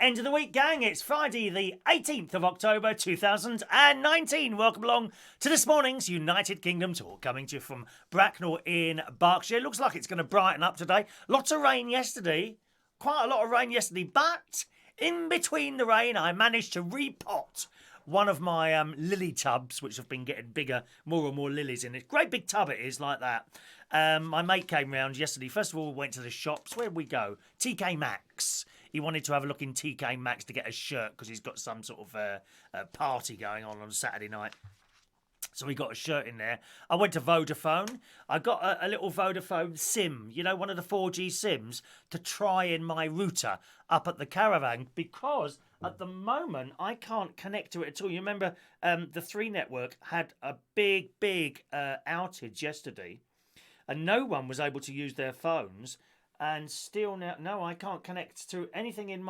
End of the week, gang. It's Friday, the 18th of October, 2019. Welcome along to this morning's United Kingdom tour, coming to you from Bracknell in Berkshire. Looks like it's going to brighten up today. Lots of rain yesterday. Quite a lot of rain yesterday, but in between the rain, I managed to repot one of my lily tubs, which have been getting bigger, more and more lilies in it. Great big tub it is, like that. My mate came round yesterday. First of all, we went to the shops. Where'd we go? TK Maxx. He wanted to have a look in TK Maxx to get a shirt because he's got some sort of party going on Saturday night. So we got a shirt in there. I went to Vodafone. I got a little Vodafone SIM, you know, one of the 4G SIMs, to try in my router up at the caravan because at the moment I can't connect to it at all. You remember the 3 network had a big outage yesterday and no one was able to use their phones. And still now, no, I can't connect to anything in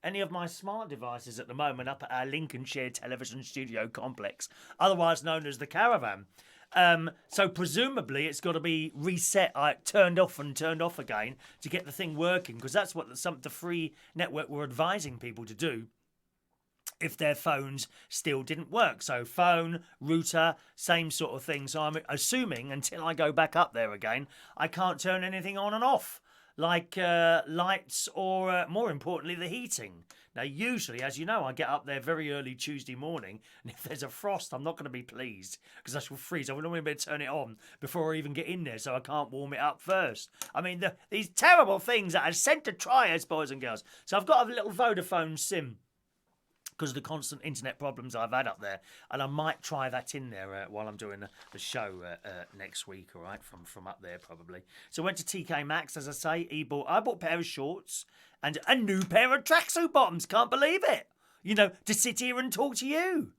any of my smart devices at the moment up at our Lincolnshire television studio complex, otherwise known as the caravan. So presumably it's got to be reset, turned off and turned off again to get the thing working, because that's what the free network were advising people to do if their phones still didn't work. So phone, router, same sort of thing. So I'm assuming until I go back up there again, I can't turn anything on and off, like lights or, more importantly, the heating. Now, usually, as you know, I get up there very early Tuesday morning, and if there's a frost, I'm not going to be pleased, because I shall freeze. I wouldn't want to turn it on before I even get in there, so I can't warm it up first. I mean, these terrible things that are sent to try us, boys and girls. So I've got a little Vodafone SIM, because of the constant internet problems I've had up there, and I might try that in there while I'm doing the show next week, all right, from up there probably. So I went to TK Maxx, as I say. I bought a pair of shorts and a new pair of tracksuit bottoms. Can't believe it. You know, to sit here and talk to you.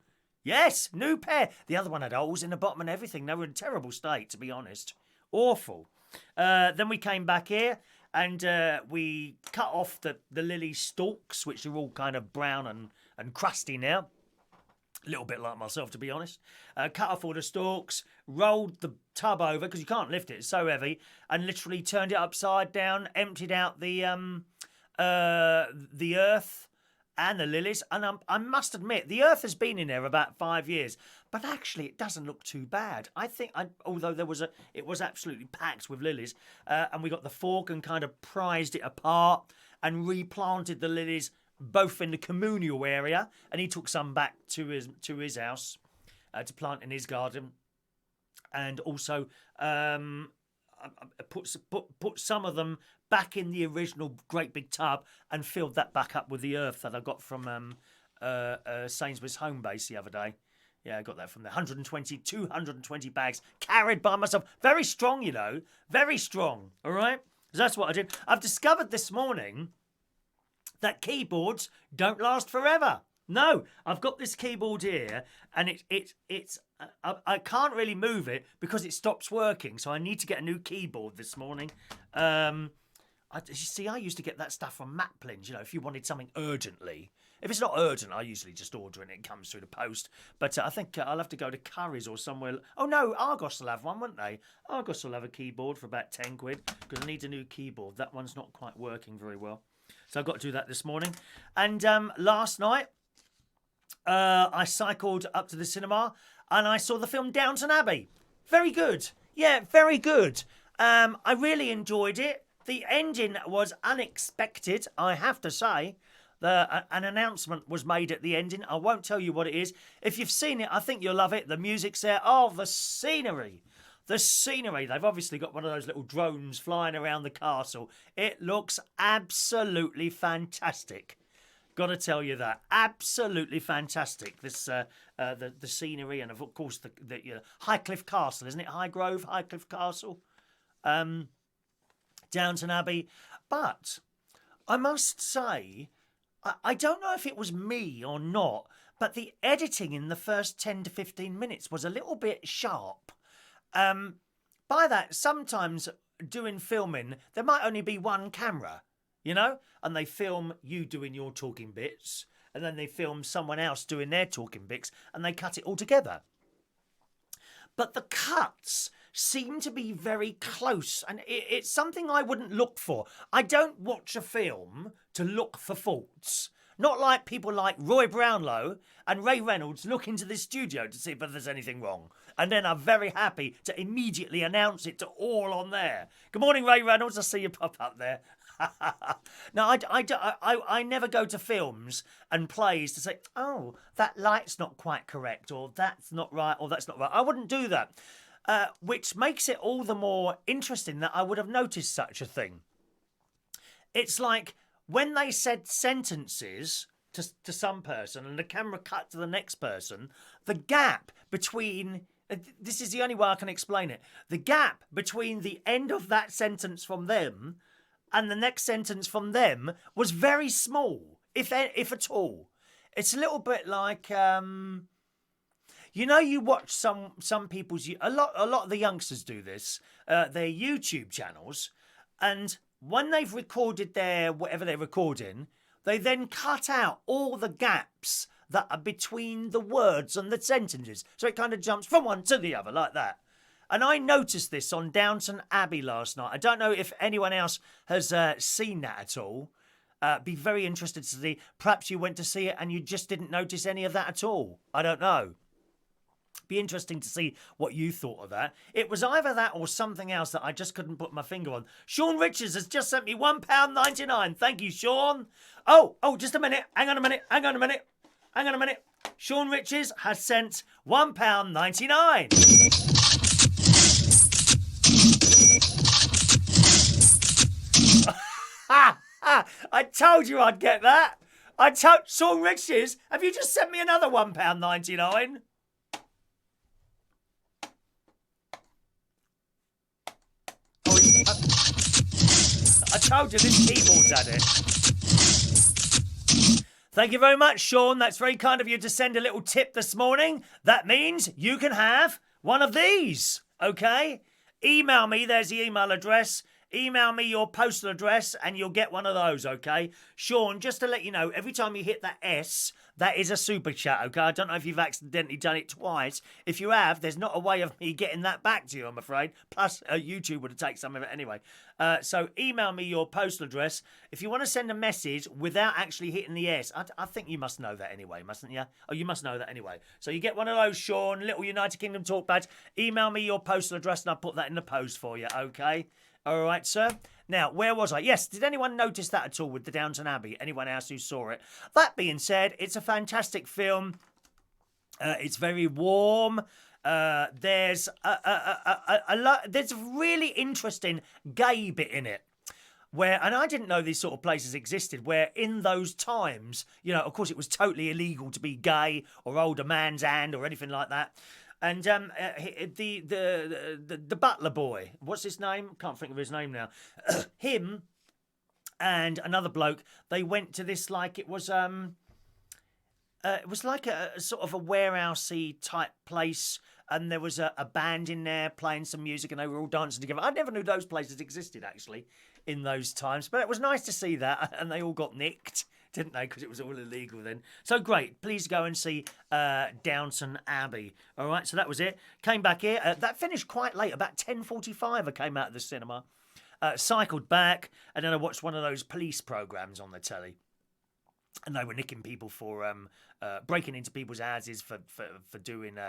Yes, new pair. The other one had holes in the bottom and everything. They were in a terrible state, to be honest. Awful. Then we came back here and we cut off the lily stalks, which are all kind of brown and crusty now. A little bit like myself, to be honest. Cut off all the stalks, rolled the tub over, because you can't lift it, it's so heavy, and literally turned it upside down, emptied out the earth and the lilies. And I must admit, the earth has been in there about 5 years, but actually it doesn't look too bad. I think, although it was absolutely packed with lilies, and we got the fork and kind of prized it apart and replanted the lilies both in the communal area, and he took some back to his house to plant in his garden, and also put some of them back in the original great big tub and filled that back up with the earth that I got from Sainsbury's home base the other day. Yeah, I got that from there. 220 bags carried by myself. Very strong, you know. Very strong, all right? So that's what I did. I've discovered this morning that keyboards don't last forever. No, I've got this keyboard here, and I can't really move it because it stops working. So I need to get a new keyboard this morning. You see, I used to get that stuff from Maplins. You know, if you wanted something urgently. If it's not urgent, I usually just order it and it comes through the post. But I think I'll have to go to Curry's or somewhere. Oh no, Argos will have one, won't they? Argos will have a keyboard for about 10 quid because I need a new keyboard. That one's not quite working very well. So I've got to do that this morning. And last night, I cycled up to the cinema and I saw the film Downton Abbey. Very good. Yeah, very good. I really enjoyed it. The ending was unexpected, I have to say. An announcement was made at the ending. I won't tell you what it is. If you've seen it, I think you'll love it. The music's there. Oh, the scenery. The scenery. They've obviously got one of those little drones flying around the castle. It looks absolutely fantastic. Got to tell you that. Absolutely fantastic. This the scenery and, of course, the Highcliffe Castle, isn't it? Highcliffe Castle. Downton Abbey. But I must say, I don't know if it was me or not, but the editing in the first 10 to 15 minutes was a little bit sharp. By that, sometimes doing filming, there might only be one camera, you know, and they film you doing your talking bits, and then they film someone else doing their talking bits, and they cut it all together. But the cuts seem to be very close, and it's something I wouldn't look for. I don't watch a film to look for faults. Not like people like Roy Brownlow and Ray Reynolds look into the studio to see if there's anything wrong. And then are very happy to immediately announce it to all on there. Good morning, Ray Reynolds. I see you pop up there. No, I never go to films and plays to say, oh, that light's not quite correct, or that's not right, or that's not right. I wouldn't do that. Which makes it all the more interesting that I would have noticed such a thing. It's like when they said sentences to some person and the camera cut to the next person, the gap between... This is the only way I can explain it. The gap between the end of that sentence from them and the next sentence from them was very small, if at all. It's a little bit like... You know, you watch some people's... A lot of the youngsters do this. Their YouTube channels. And when they've recorded their... whatever they're recording, they then cut out all the gaps that are between the words and the sentences. So it kind of jumps from one to the other, like that. And I noticed this on Downton Abbey last night. I don't know if anyone else has seen that at all. Be very interested to see. Perhaps you went to see it and you just didn't notice any of that at all. I don't know. Be interesting to see what you thought of that. It was either that or something else that I just couldn't put my finger on. Sean Richards has just sent me £1.99. Thank you, Sean. Oh, just a minute. Hang on a minute. Sean Richards has sent £1.99. I told you I'd get that. Sean Richards, have you just sent me another £1.99? I told you this keyboard's at it. Thank you very much, Sean. That's very kind of you to send a little tip this morning. That means you can have one of these, okay? Email me, there's the email address. Email me your postal address and you'll get one of those, okay? Sean, just to let you know, every time you hit that S, that is a super chat, okay? I don't know if you've accidentally done it twice. If you have, there's not a way of me getting that back to you, I'm afraid. Plus, YouTube would have taken some of it anyway. So email me your postal address. If you want to send a message without actually hitting the S, I think you must know that anyway, mustn't you? Oh, you must know that anyway. So you get one of those, Sean, little United Kingdom talk badge. Email me your postal address and I'll put that in the post for you, okay? All right, sir. Now, where was I? Yes, did anyone notice that at all with the Downton Abbey? Anyone else who saw it? That being said, it's a fantastic film. It's very warm. There's there's a really interesting gay bit in it. And I didn't know these sort of places existed, where in those times, you know, of course it was totally illegal to be gay or hold a man's hand or anything like that. And the butler boy, what's his name? Can't think of his name now. Him and another bloke, they went to this it was like a sort of a warehousey type place, and there was a band in there playing some music, and they were all dancing together. I never knew those places existed actually in those times, but it was nice to see that, and they all got nicked, didn't they? Because it was all illegal then. So great. Please go and see Downton Abbey. All right, so that was it. Came back here. That finished quite late, about 10:45 I came out of the cinema. Cycled back, and then I watched one of those police programmes on the telly. And they were nicking people for breaking into people's houses for doing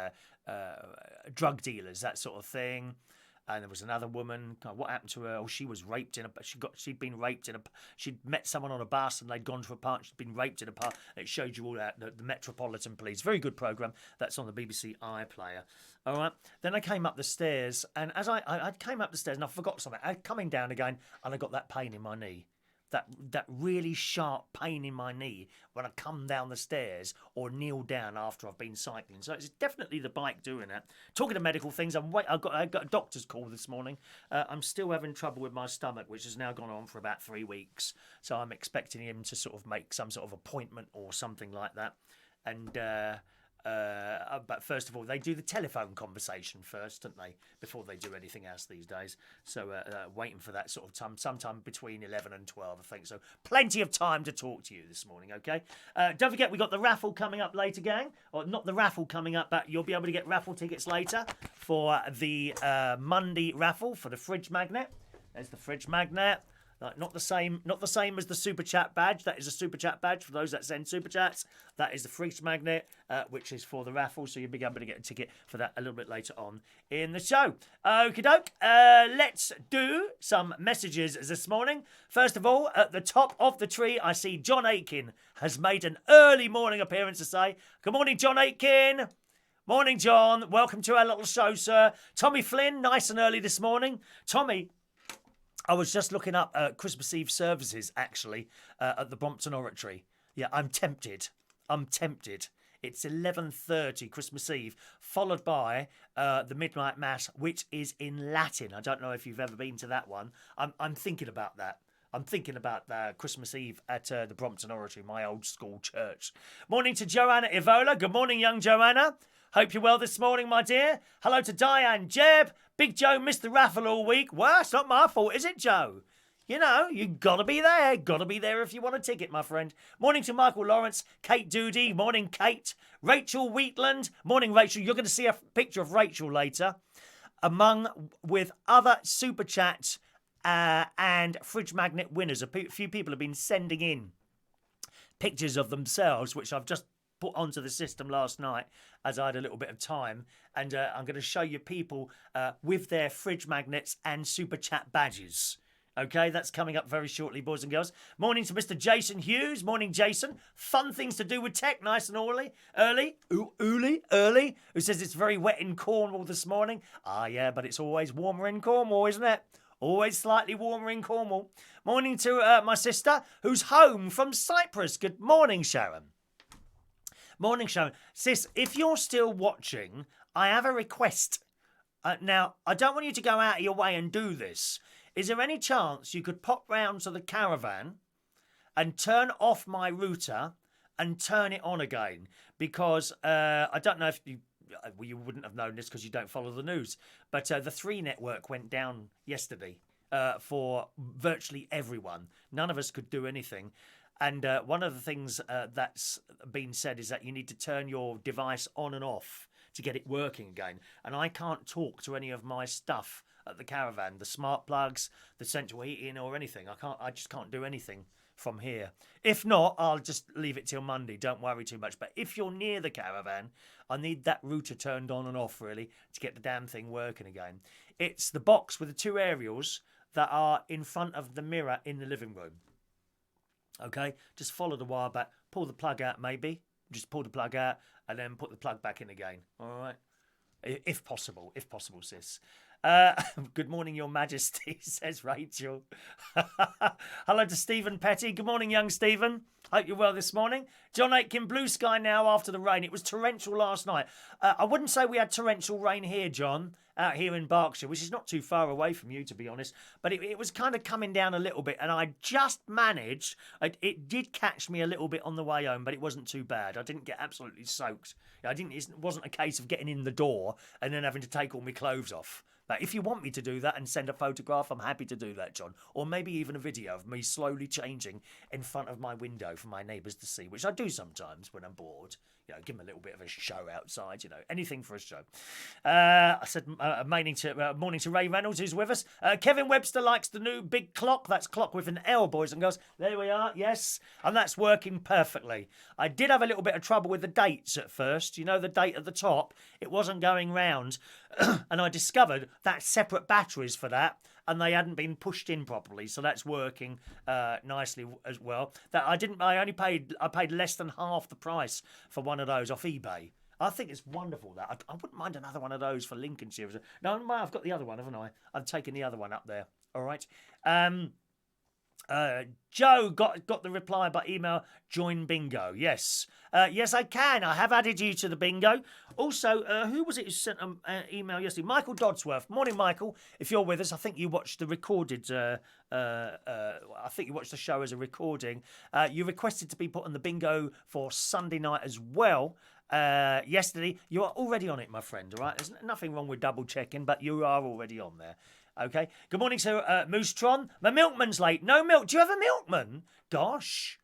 drug dealers, that sort of thing. And there was another woman. God, what happened to her? Oh, she was raped she'd been raped she'd met someone on a bus and they'd gone to a park. She'd been raped in a park. It showed you all that. The Metropolitan Police. Very good programme. That's on the BBC iPlayer. All right. Then I came up the stairs, and as I came up the stairs, and I forgot something. I coming down again, and I got that pain in my knee. That really sharp pain in my knee when I come down the stairs or kneel down after I've been cycling. So it's definitely the bike doing it. Talking to medical things, I got a doctor's call this morning. I'm still having trouble with my stomach, which has now gone on for about 3 weeks. So I'm expecting him to sort of make some sort of appointment or something like that. And but first of all, they do the telephone conversation first, don't they, before they do anything else these days. So waiting for that sort of time, sometime between 11 and 12, I think. So plenty of time to talk to you this morning, okay? Don't forget, we got the raffle coming up later, gang. Or not the raffle coming up, but you'll be able to get raffle tickets later for the Monday raffle for the fridge magnet. There's the fridge magnet. Not the same as the super chat badge. That is a super chat badge for those that send super chats. That is the fridge magnet, which is for the raffle. So you'll be able to get a ticket for that a little bit later on in the show. Okie doke. Let's do some messages this morning. First of all, at the top of the tree, I see John Aitken has made an early morning appearance to say, "Good morning, John Aitken." Morning, John. Welcome to our little show, sir. Tommy Flynn, nice and early this morning. Tommy, I was just looking up Christmas Eve services, actually, at the Brompton Oratory. Yeah, I'm tempted. It's 11:30 Christmas Eve, followed by the Midnight Mass, which is in Latin. I don't know if you've ever been to that one. I'm thinking about that. I'm thinking about Christmas Eve at the Brompton Oratory, my old school church. Morning to Joanna Evola. Good morning, young Joanna. Hope you're well this morning, my dear. Hello to Diane Jeb. Big Joe missed the raffle all week. Well, it's not my fault, is it, Joe? You know, you got to be there. Got to be there if you want a ticket, my friend. Morning to Michael Lawrence, Kate Doody. Morning, Kate. Rachel Wheatland. Morning, Rachel. You're going to see a picture of Rachel later, with other Super Chat and Fridge Magnet winners. A few people have been sending in pictures of themselves, which I've just put onto the system last night as I had a little bit of time, and I'm going to show you people with their fridge magnets and super chat badges. Okay, that's coming up very shortly, boys and girls. Morning to Mr. Jason Hughes. Morning, Jason. Fun things to do with tech, nice and early, who says it's very wet in Cornwall this morning. Ah, yeah, but it's always warmer in Cornwall, isn't it? Always slightly warmer in Cornwall. Morning to my sister, who's home from Cyprus. Good morning, Sharon. Morning, Sharon. Sis, if you're still watching, I have a request. Now, I don't want you to go out of your way and do this. Is there any chance you could pop round to the caravan and turn off my router and turn it on again? Because I don't know if you wouldn't have known this because you don't follow the news, but the 3 network went down yesterday for virtually everyone. None of us could do anything. And one of the things that's been said is that you need to turn your device on and off to get it working again. And I can't talk to any of my stuff at the caravan, the smart plugs, the central heating or anything. I just can't do anything from here. If not, I'll just leave it till Monday. Don't worry too much. But if you're near the caravan, I need that router turned on and off, really, to get the damn thing working again. It's the box with the 2 aerials that are in front of the mirror in the living room. Okay, just follow the wire back, pull the plug out maybe, just pull the plug out and then put the plug back in again, all right? If possible, sis. Good morning, Your Majesty, says Rachel. Hello to Stephen Petty. Good morning, young Stephen. Hope you're well this morning. John Aitken, blue sky now after the rain. It was torrential last night. I wouldn't say we had torrential rain here, John, out here in Berkshire, which is not too far away from you, to be honest. But it was kind of coming down a little bit, and I just managed. It did catch me a little bit on the way home, but it wasn't too bad. I didn't get absolutely soaked. It wasn't a case of getting in the door and then having to take all my clothes off. But if you want me to do that and send a photograph, I'm happy to do that, John. Or maybe even a video of me slowly changing in front of my window for my neighbours to see, which I do sometimes when I'm bored. You know, give them a little bit of a show outside, you know, anything for a show. I said morning to Ray Reynolds, who's with us. Kevin Webster likes the new big clock. That's clock with an L, boys and girls. There we are, yes. And that's working perfectly. I did have a little bit of trouble with the dates at first. You know, the date at the top, it wasn't going round. And I discovered that separate batteries for that, and they hadn't been pushed in properly, so that's working nicely as well. I paid less than half the price for one of those off eBay. I think it's wonderful that I wouldn't mind another one of those for Lincolnshire. No, I've got the other one, haven't I? I've taken the other one up there. All right. Joe got the reply by email, join bingo. Yes. Yes, I can. I have added you to the bingo. Also, who was it who sent an email yesterday? Michael Dodsworth. Morning, Michael. If you're with us, I think you watched the recorded... I think you watched the show as a recording. You requested to be put on the bingo for Sunday night as well. Yesterday. You are already on it, my friend, all right? There's nothing wrong with double-checking, but you are already on there. Okay. Good morning, sir. Moose Tron. My milkman's late. No milk. Do you have a milkman? Gosh.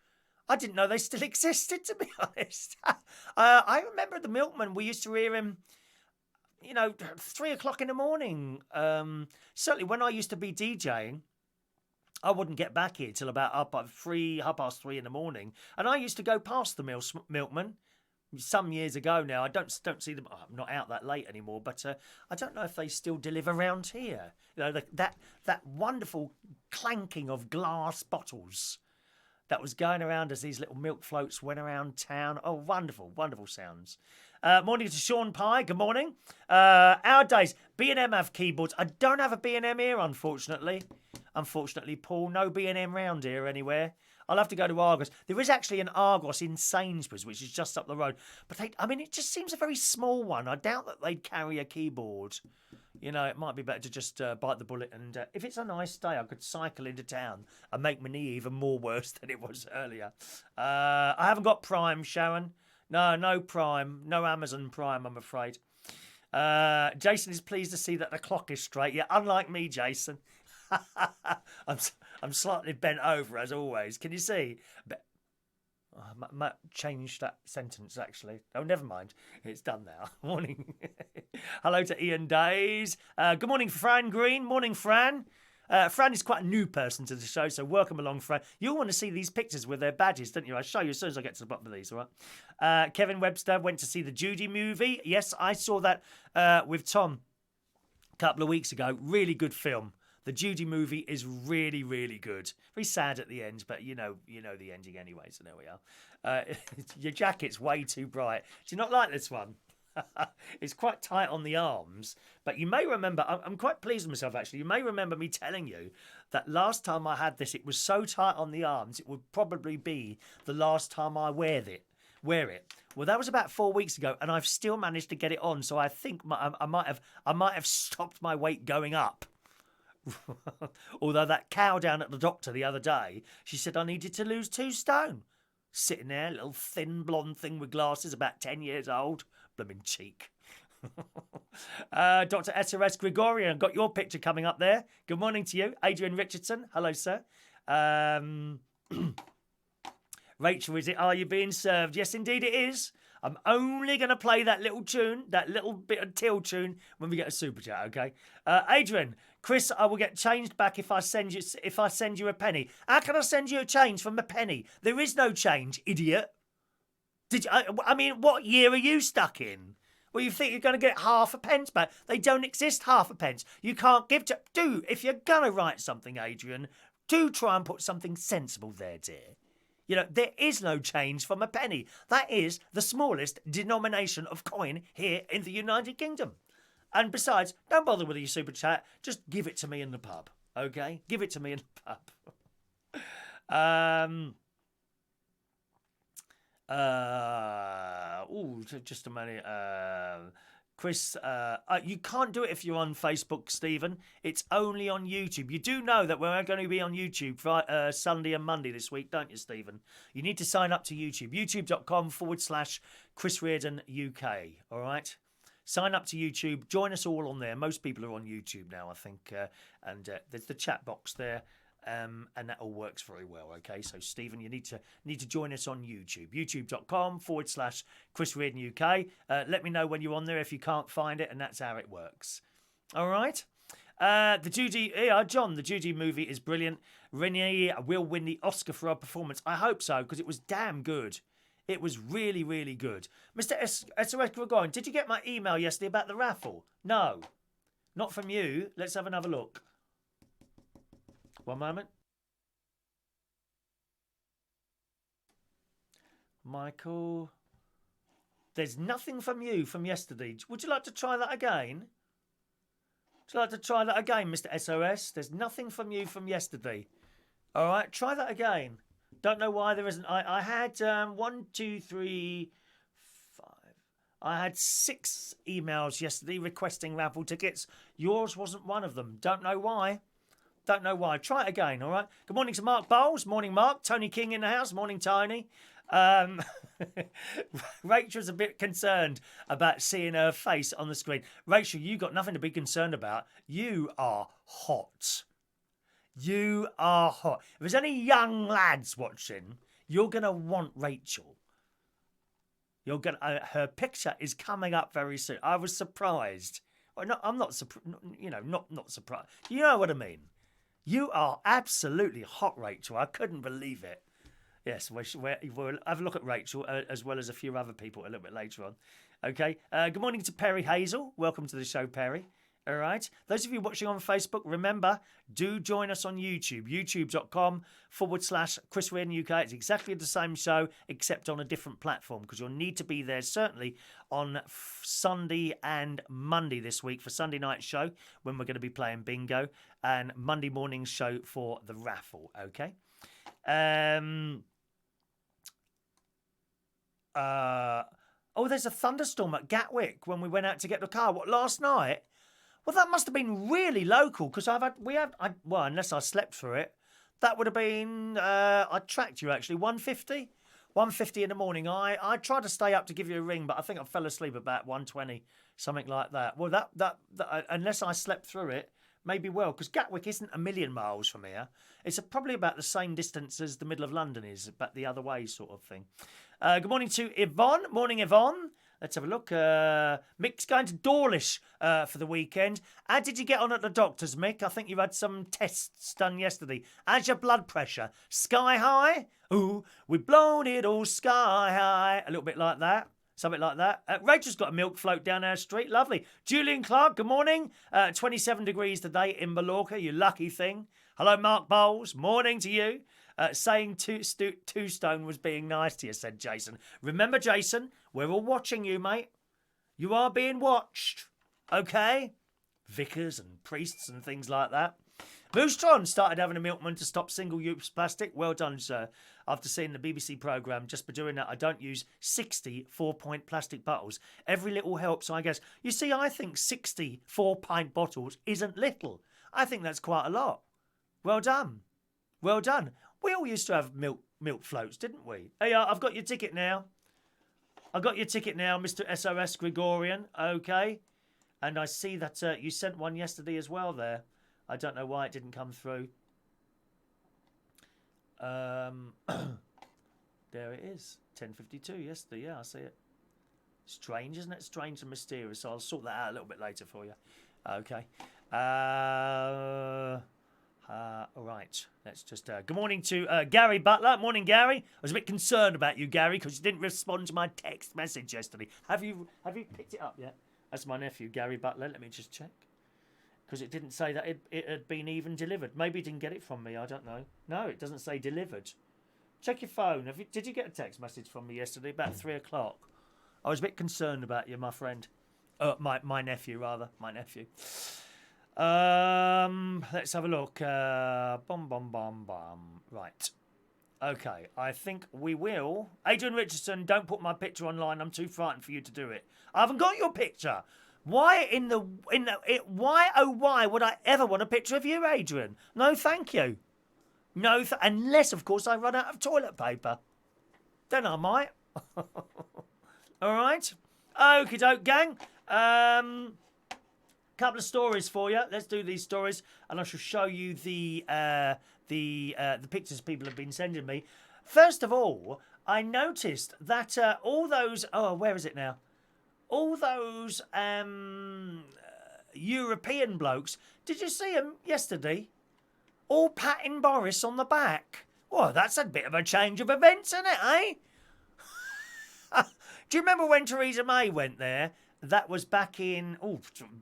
I didn't know they still existed, to be honest. I remember the milkman. We used to hear him, 3 o'clock in the morning. Certainly when I used to be DJing, I wouldn't get back here till about half past three in the morning. And I used to go past the milkman some years ago now. I don't see them. I'm not out that late anymore, but I don't know if they still deliver around here. You know, that wonderful clanking of glass bottles that was going around as these little milk floats went around town. Oh, wonderful, wonderful sounds. Morning to Sean Pye. Good morning. Our days. B&M have keyboards. I don't have a B&M here, unfortunately. Unfortunately, Paul, no B&M round here anywhere. I'll have to go to Argos. There is actually an Argos in Sainsbury's, which is just up the road. But it just seems a very small one. I doubt that they'd carry a keyboard. You know, it might be better to just bite the bullet. And if it's a nice day, I could cycle into town and make my knee even more worse than it was earlier. I haven't got Prime, Sharon. No Prime. No Amazon Prime, I'm afraid. Jason is pleased to see that the clock is straight. Yeah, unlike me, Jason. I'm slightly bent over as always. Can you see? I might change that sentence actually. Oh, never mind. It's done now. Morning. Hello to Ian Days. Good morning, Fran Green. Morning, Fran. Fran is quite a new person to the show, so welcome along, Fran. You'll want to see these pictures with their badges, don't you? I'll show you as soon as I get to the bottom of these, all right? Kevin Webster went to see the Judy movie. Yes, I saw that with Tom a couple of weeks ago. Really good film. The Judy movie is really, really good. Very sad at the end, but you know the ending anyway, so there we are. Your jacket's way too bright. Do you not like this one? It's quite tight on the arms, but you may remember, I'm quite pleased with myself actually, you may remember me telling you that last time I had this, it was so tight on the arms, it would probably be the last time I wear it. Well, that was about 4 weeks ago, and I've still managed to get it on, so I think I might have stopped my weight going up. Although that cow down at the doctor the other day, she said I needed to lose 2 stone. Sitting there, little thin blonde thing with glasses, about 10 years old. Blooming cheek. Dr. SOS Gregorian, got your picture coming up there. Good morning to you. Adrian Richardson, hello sir. Rachel, is it Are You Being Served? Yes, indeed it is. I'm only going to play that little tune, that little bit of till tune, when we get a super chat, okay? Adrian, Chris, I will get changed back if I send you a penny. How can I send you a change from a penny? There is no change, idiot. I mean, what year are you stuck in? Well, you think you're going to get half a pence back? They don't exist half a pence. You can't give to... if you're going to write something, Adrian, do try and put something sensible there, dear. You know, there is no change from a penny. That is the smallest denomination of coin here in the United Kingdom. And besides, don't bother with your super chat. Just give it to me in the pub, okay? Give it to me in the pub. Just a minute. Chris, you can't do it if you're on Facebook, Stephen. It's only on YouTube. You do know that we're going to be on YouTube Sunday and Monday this week, don't you, Stephen? You need to sign up to YouTube. YouTube.com/Chris Reardon UK. All right? Sign up to YouTube. Join us all on there. Most people are on YouTube now, I think. And there's the chat box there. And that all works very well, okay? So, Stephen, you need to join us on YouTube. YouTube.com/Chris Reardon UK. Let me know when you're on there if you can't find it, and that's how it works. All right? The Judy movie is brilliant. Renee will win the Oscar for her performance. I hope so, because it was damn good. It was really, really good. Mr. SOS Gregorian, did you get my email yesterday about the raffle? No. Not from you. Let's have another look. One moment. Michael. There's nothing from you from yesterday. Would you like to try that again? Would you like to try that again, Mr. SOS? There's nothing from you from yesterday. All right, try that again. Don't know why there isn't. I had 1, 2, 3, 5. I had 6 emails yesterday requesting raffle tickets. Yours wasn't one of them. Don't know why. Don't know why. Try it again, all right? Good morning to Mark Bowles. Morning, Mark. Tony King in the house. Morning, Tony. Rachel's a bit concerned about seeing her face on the screen. Rachel, you got nothing to be concerned about. You are hot. You are hot. If there's any young lads watching, you're going to want Rachel. You're going her picture is coming up very soon. I was surprised. Well, no, I'm not surprised. You know, not surprised. You know what I mean. You are absolutely hot, Rachel. I couldn't believe it. Yes, we'll have a look at Rachel as well as a few other people a little bit later on. Okay. Good morning to Perry Hazel. Welcome to the show, Perry. All right. Those of you watching on Facebook, remember, do join us on YouTube. YouTube.com/Chris Reardon UK. It's exactly the same show, except on a different platform, because you'll need to be there certainly on Sunday and Monday this week for Sunday night show, when we're going to be playing bingo, and Monday morning show for the raffle. Okay. There's a thunderstorm at Gatwick when we went out to get the car. What, last night? Well, that must have been really local, because unless I slept through it, that would have been, I tracked you actually, 1:50 in the morning. I tried to stay up to give you a ring, but I think I fell asleep about 1:20, something like that. Well, that unless I slept through it, maybe well, because Gatwick isn't a million miles from here. It's probably about the same distance as the middle of London is, but the other way sort of thing. Good morning to Yvonne. Morning, Yvonne. Let's have a look. Mick's going to Dawlish for the weekend. How did you get on at the doctor's, Mick? I think you had some tests done yesterday. How's your blood pressure? Sky high? Ooh, we've blown it all sky high. A little bit like that. Something like that. Rachel's got a milk float down our street. Lovely. Julian Clark, good morning. 27 degrees today in Mallorca. You lucky thing. Hello, Mark Bowles. Morning to you. Saying two stone was being nice to you, said Jason. Remember, Jason, we're all watching you, mate. You are being watched. Okay? Vicars and priests and things like that. Moostron started having a milkman to stop single-use plastic. Well done, sir. After seeing the BBC programme, just for doing that, I don't use 60 4-pint plastic bottles. Every little helps, I guess. You see, I think 60 4-pint bottles isn't little. I think that's quite a lot. Well done. Well done. We all used to have milk floats, didn't we? Hey, I've got your ticket now. I've got your ticket now, Mr. SOS Gregorian. Okay. And I see that you sent one yesterday as well there. I don't know why it didn't come through. There it is. 10:52 yesterday. Yeah, I see it. Strange, isn't it? Strange and mysterious. So I'll sort that out a little bit later for you. Okay. All right. Let's just... good morning to Gary Butler. Morning, Gary. I was a bit concerned about you, Gary, because you didn't respond to my text message yesterday. Have you picked it up yet? That's my nephew, Gary Butler. Let me just check. Because it didn't say that it had been even delivered. Maybe he didn't get it from me. I don't know. No, it doesn't say delivered. Check your phone. Did you get a text message from me yesterday about 3 o'clock? I was a bit concerned about you, my friend. My nephew, rather. My nephew. Let's have a look. Right. Okay, I think we will. Adrian Richardson, don't put my picture online. I'm too frightened for you to do it. I haven't got your picture. Why why would I ever want a picture of you, Adrian? No, thank you. No, unless, of course, I run out of toilet paper. Then I might. All right. Okie doke, gang. Couple of stories for you. Let's do these stories, and I shall show you the pictures people have been sending me. First of all, I noticed that all those... Oh, where is it now? All those European blokes, did you see them yesterday? All patting Boris on the back. Well, that's a bit of a change of events, isn't it, eh? Do you remember when Theresa May went there? That was back in,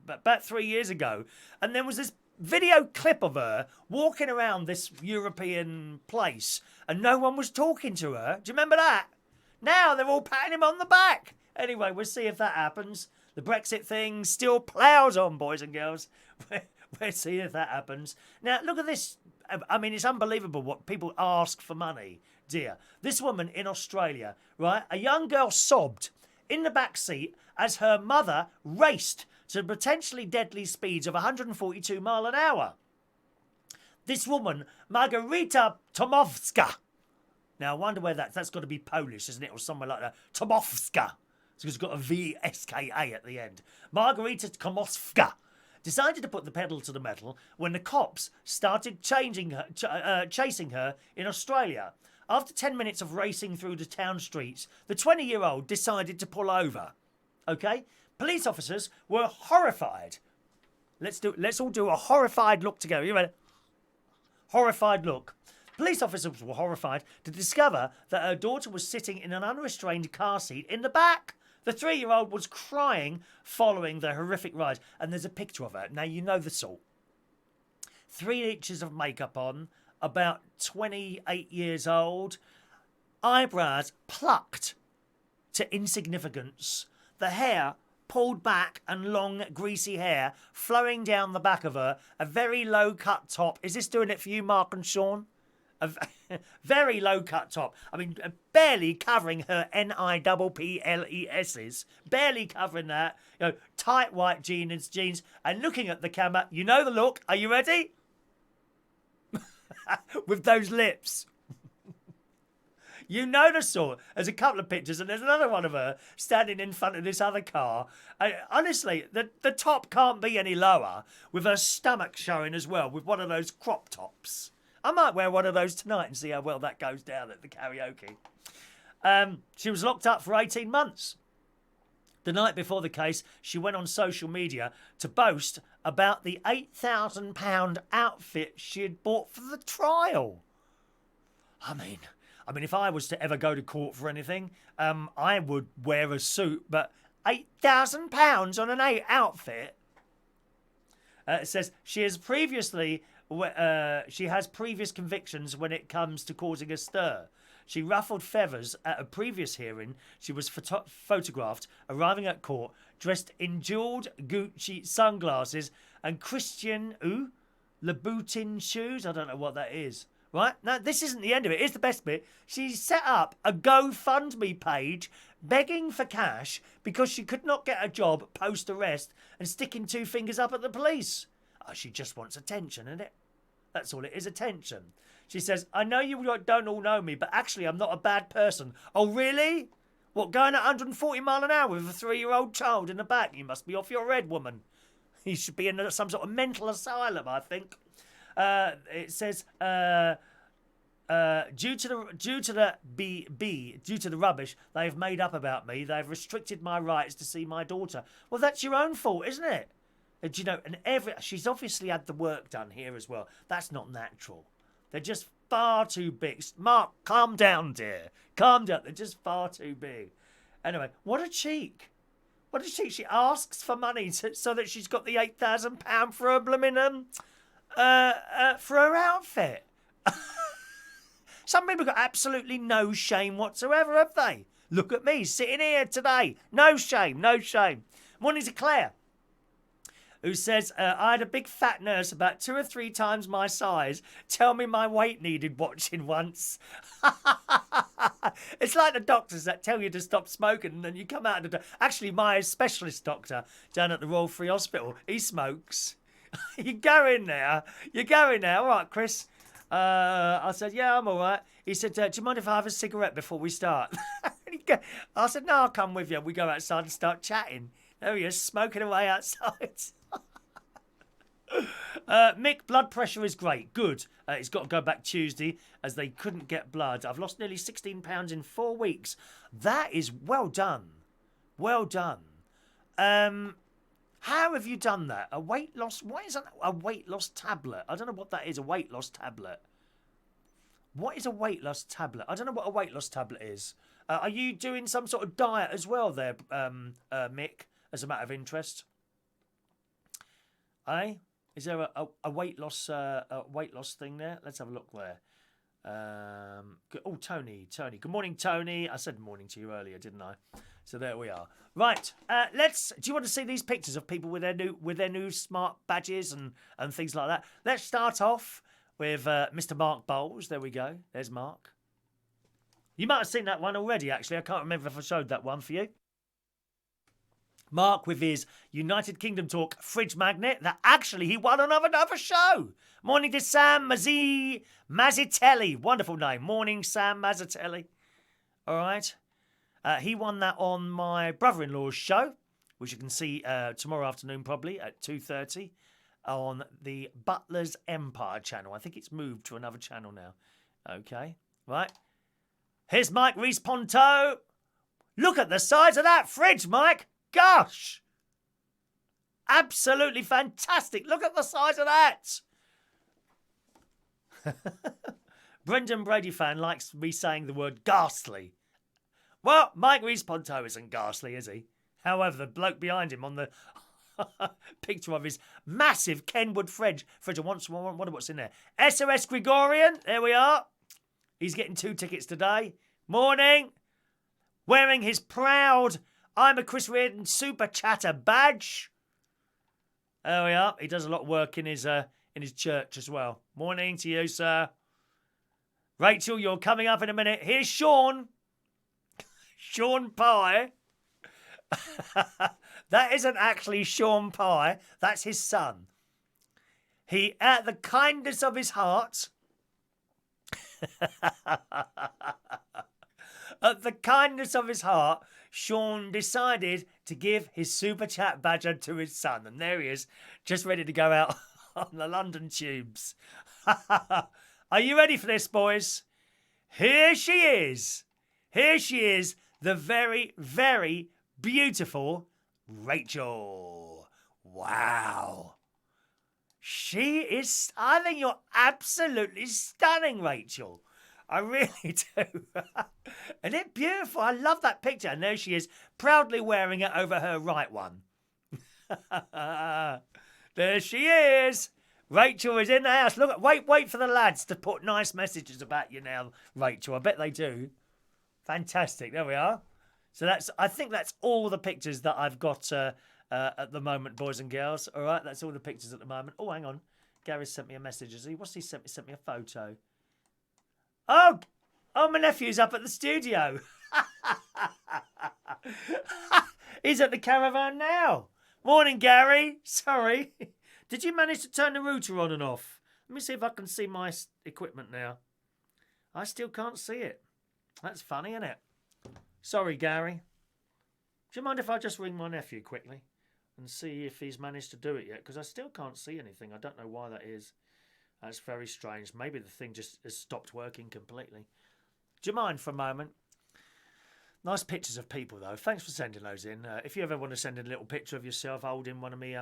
about 3 years ago. And there was this video clip of her walking around this European place, and no one was talking to her. Do you remember that? Now they're all patting him on the back. Anyway, we'll see if that happens. The Brexit thing still ploughs on, boys and girls. We'll see if that happens. Now, look at this. I mean, it's unbelievable what people ask for money, dear. This woman in Australia, right? A young girl sobbed in the back seat as her mother raced to potentially deadly speeds of 142 mile an hour. This woman, Margarita Tomowska. Now, I wonder where that's got to be Polish, isn't it? Or somewhere like that. Tomowska. It's got a V-S-K-A at the end. Margarita Tomowska decided to put the pedal to the metal when the cops started chasing her in Australia. After 10 minutes of racing through the town streets, the 20-year-old decided to pull over. Okay? Police officers were horrified. Let's all do a horrified look together. You ready? horrified look. Police officers were horrified to discover that her daughter was sitting in an unrestrained car seat in the back. The 3-year-old was crying following the horrific ride. And there's a picture of her. Now, you know the sort. 3 inches of makeup on, about 28 years old, eyebrows plucked to insignificance, the hair pulled back and long, greasy hair flowing down the back of her, a very low-cut top. Is this doing it for you, Mark and Sean? A very low-cut top. I mean, barely covering her NIPPLESs. Barely covering that. You know, tight white jeans, and looking at the camera. You know the look. Are you ready? With those lips. You know the sort. There's a couple of pictures, and there's another one of her standing in front of this other car. Honestly, the top can't be any lower, with her stomach showing as well, with one of those crop tops. I might wear one of those tonight and see how well that goes down at the karaoke. She was locked up for 18 months. The night before the case, she went on social media to boast about the £8,000 outfit she had bought for the trial. I mean, if I was to ever go to court for anything, I would wear a suit, but £8,000 on an outfit? It says she has previous convictions when it comes to causing a stir. She ruffled feathers at a previous hearing. She was photographed arriving at court dressed in jewelled Gucci sunglasses and Christian Louboutin shoes. I don't know what that is. Right? Now, this isn't the end of it. Here's the best bit. She set up a GoFundMe page begging for cash because she could not get a job post-arrest and sticking 2 fingers up at the police. Oh, she just wants attention, isn't it? That's all it is, attention. She says, I know you don't all know me, but actually I'm not a bad person. Oh, really? What, going at 140 mile an hour with a 3-year-old child in the back? You must be off your head, woman. You should be in some sort of mental asylum, I think. It says, due to the rubbish they've made up about me, they've restricted my rights to see my daughter. Well, that's your own fault, isn't it? And, you know, she's obviously had the work done here as well. That's not natural. They're just far too big. Mark, calm down, dear. Calm down. They're just far too big. Anyway, what a cheek. What a cheek. She asks for money so that she's got the £8,000 for her blooming, for her outfit. Some people got absolutely no shame whatsoever, have they? Look at me, sitting here today. No shame, no shame. Morning to Claire, who says, I had a big fat nurse about 2 or 3 times my size tell me my weight needed watching once. It's like the doctors that tell you to stop smoking and then you come out of the... Actually, my specialist doctor down at the Royal Free Hospital, he smokes. You go in there. All right, Chris. I said, yeah, I'm all right. He said, do you mind if I have a cigarette before we start? I said, no, I'll come with you. We go outside and start chatting. There he is, smoking away outside. Mick, blood pressure is great. Good. He's got to go back Tuesday as they couldn't get blood. I've lost nearly 16 pounds in 4 weeks. That is well done. Well done. How have you done that? A weight loss... What is a weight loss tablet? I don't know what that is, a weight loss tablet. What is a weight loss tablet? I don't know what a weight loss tablet is. Are you doing some sort of diet as well there, Mick, as a matter of interest? Eh? Is there a weight loss thing there? Let's have a look there. Tony. Good morning, Tony. I said morning to you earlier, didn't I? So there we are. Right. Do you want to see these pictures of people with their new smart badges and things like that? Let's start off with Mr. Mark Bowles. There we go. There's Mark. You might have seen that one already, actually. I can't remember if I showed that one for you. Mark with his United Kingdom talk fridge magnet that actually he won on another show. Morning to Sam Mazzitelli. Wonderful name. Morning, Sam Mazzitelli. All right. He won that on my brother-in-law's show, which you can see tomorrow afternoon probably at 2:30 on the Butler's Empire channel. I think it's moved to another channel now. Okay. Right. Here's Mike Reese-Ponto. Look at the size of that fridge, Mike. Gosh! Absolutely fantastic. Look at the size of that. Brendan Brady fan likes me saying the word ghastly. Well, Mike Rees-Ponto isn't ghastly, is he? However, the bloke behind him on the picture of his massive Kenwood fridge. I wonder what's in there. SOS Gregorian, there we are. He's getting 2 tickets today. Morning. Wearing his proud I'm a Chris Reardon super chatter badge. There we are. He does a lot of work in his church as well. Morning to you, sir. Rachel, you're coming up in a minute. Here's Sean. Sean Pye. That isn't actually Sean Pye. That's his son. He, at the kindness of his heart, at the kindness of his heart, Sean decided to give his super chat badge to his son. And there he is, just ready to go out on the London tubes. Are you ready for this, boys? Here she is. Here she is, the very, very beautiful Rachel. Wow. She is, I think you're absolutely stunning, Rachel. I really do. Isn't it beautiful? I love that picture. And there she is, proudly wearing it over her right one. There she is. Rachel is in the house. Look, wait for the lads to put nice messages about you now, Rachel. I bet they do. Fantastic. There we are. So I think that's all the pictures that I've got at the moment, boys and girls. All right, that's all the pictures at the moment. Oh, hang on. Gary sent me a message. What's he sent me? Sent me a photo. Oh, my nephew's up at the studio. He's at the caravan now. Morning, Gary. Sorry. Did you manage to turn the router on and off? Let me see if I can see my equipment now. I still can't see it. That's funny, isn't it? Sorry, Gary. Do you mind if I just ring my nephew quickly and see if he's managed to do it yet? Because I still can't see anything. I don't know why that is. That's very strange. Maybe the thing just has stopped working completely. Do you mind for a moment? Nice pictures of people, though. Thanks for sending those in. If you ever want to send in a little picture of yourself holding one of me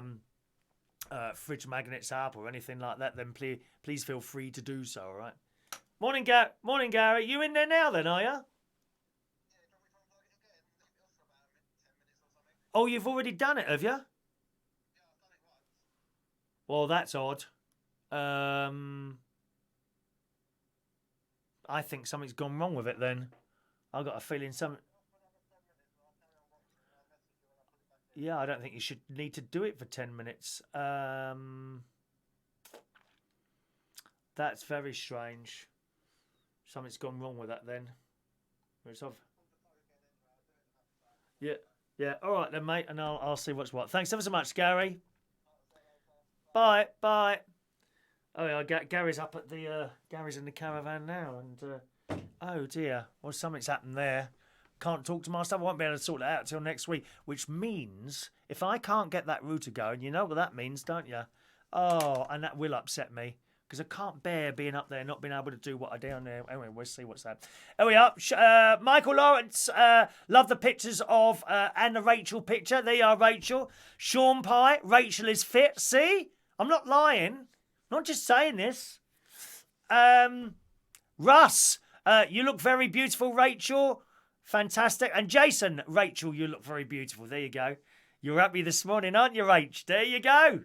fridge magnets up or anything like that, then please feel free to do so, all right? Morning, Gary. You in there now, then, are you? Oh, you've already done it, have you? Yeah, I've done it once. Well, that's odd. I think something's gone wrong with it then. I've got a feeling something... Yeah, I don't think you should need to do it for 10 minutes. That's very strange. Something's gone wrong with that then. Yeah. All right then, mate, and I'll see what's what. Thanks ever so much, Gary. Bye. Oh yeah, Gary's up at the Gary's in the caravan now, and oh dear, well something's happened there. Can't talk to my stuff. I won't be able to sort it out till next week, which means if I can't get that router going, you know what that means, don't you? Oh, and that will upset me because I can't bear being up there and not being able to do what I do down there. Anyway, we'll see what's that. There we are. Michael Lawrence, love the pictures of and the Rachel picture. There you are, Rachel. Sean Pye, Rachel is fit. See, I'm not lying. Not just saying this. Russ, you look very beautiful, Rachel. Fantastic. And Jason, Rachel, you look very beautiful. There you go. You're happy this morning, aren't you, Rach? There you go.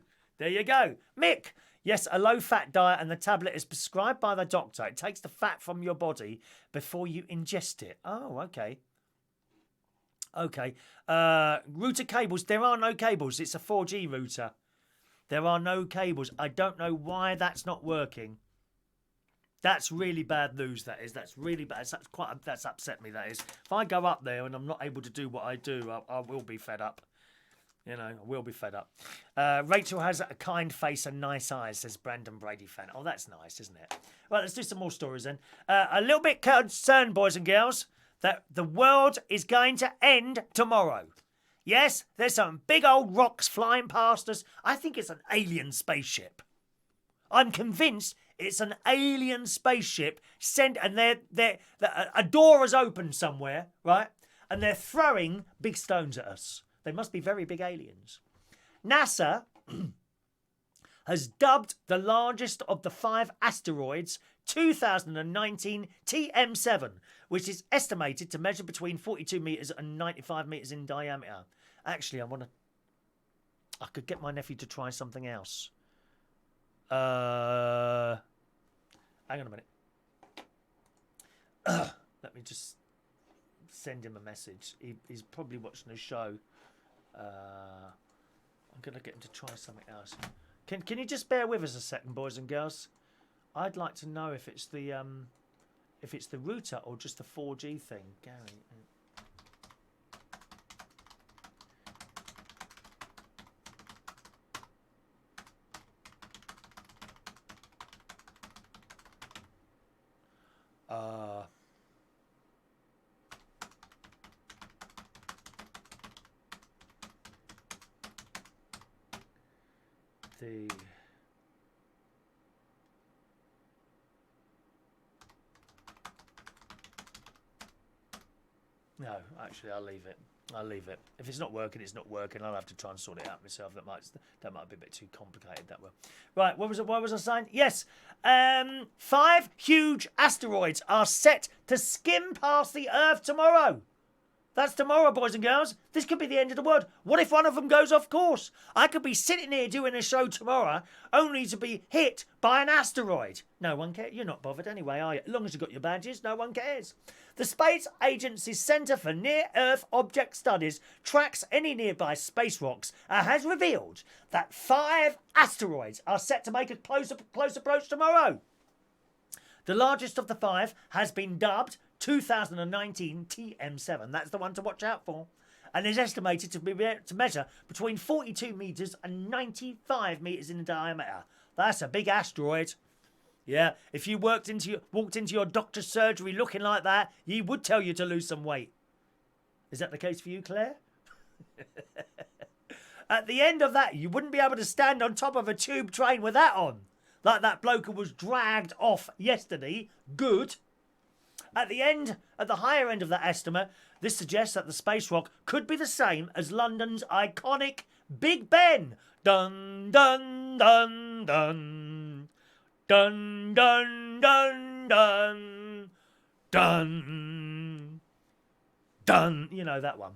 Mick, yes, a low-fat diet and the tablet is prescribed by the doctor. It takes the fat from your body before you ingest it. Oh, okay. Router cables. There are no cables. It's a 4G router. There are no cables. I don't know why that's not working. That's really bad news, that is. That's really bad. That's upset me, that is. If I go up there and I'm not able to do what I do, I will be fed up. You know, I will be fed up. Rachel has a kind face and nice eyes, says Brandon Brady fan. Oh, that's nice, isn't it? Right, let's do some more stories then. A little bit concerned, boys and girls, that the world is going to end tomorrow. Yes, there's some big old rocks flying past us. I think it's an alien spaceship. I'm convinced it's an alien spaceship sent, and a door has opened somewhere, right? And they're throwing big stones at us. They must be very big aliens. NASA has dubbed the largest of the 5 asteroids 2019 TM7, which is estimated to measure between 42 metres and 95 metres in diameter. Actually, I could get my nephew to try something else. Hang on a minute. Let me just send him a message. He's probably watching the show. I'm going to get him to try something else. Can you just bear with us a second, boys and girls? I'd like to know if it's the router or just the 4G thing. Gary. No, actually, I'll leave it. If it's not working, it's not working. I'll have to try and sort it out myself. That might be a bit too complicated. That way. Right. What was I saying? Yes. 5 huge asteroids are set to skim past the Earth tomorrow. That's tomorrow, boys and girls. This could be the end of the world. What if one of them goes off course? I could be sitting here doing a show tomorrow only to be hit by an asteroid. No one cares. You're not bothered anyway, are you? As long as you've got your badges, no one cares. The Space Agency's Centre for Near-Earth Object Studies tracks any nearby space rocks and has revealed that 5 asteroids are set to make a close approach tomorrow. The largest of the 5 has been dubbed 2019 TM7. That's the one to watch out for. And is estimated to measure between 42 metres and 95 metres in diameter. That's a big asteroid. Yeah, if you walked into your doctor's surgery looking like that, he would tell you to lose some weight. Is that the case for you, Claire? At the end of that, you wouldn't be able to stand on top of a tube train with that on. Like that bloke who was dragged off yesterday. Good. At the higher end of that estimate, this suggests that the space rock could be the same as London's iconic Big Ben. Dun, dun, dun, dun. Dun, dun, dun, dun. Dun. Dun. You know that one.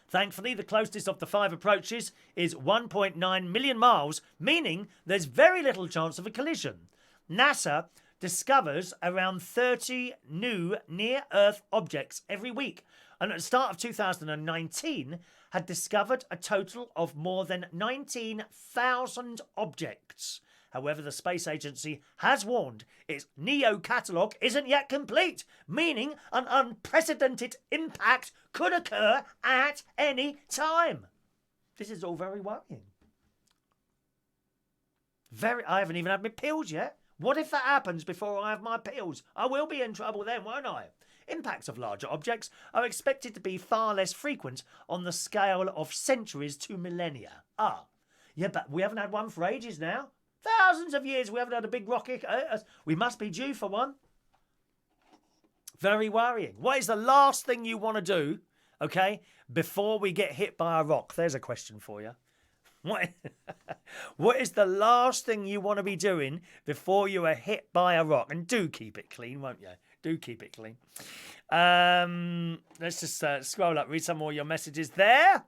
Thankfully, the closest of the 5 approaches is 1.9 million miles, meaning there's very little chance of a collision. NASA discovers around 30 new near-Earth objects every week, and at the start of 2019 had discovered a total of more than 19,000 objects. However, the Space Agency has warned its NEO catalogue isn't yet complete, meaning an unprecedented impact could occur at any time. This is all very worrying. I haven't even had my pills yet. What if that happens before I have my pills? I will be in trouble then, won't I? Impacts of larger objects are expected to be far less frequent on the scale of centuries to millennia. Yeah, but we haven't had one for ages now. Thousands of years we haven't had a big rocket. We must be due for one. Very worrying. What is the last thing you want to do, okay, before we get hit by a rock? There's a question for you. What is the last thing you want to be doing before you are hit by a rock? And do keep it clean, won't you? Do keep it clean. Let's just scroll up, read some more of your messages there.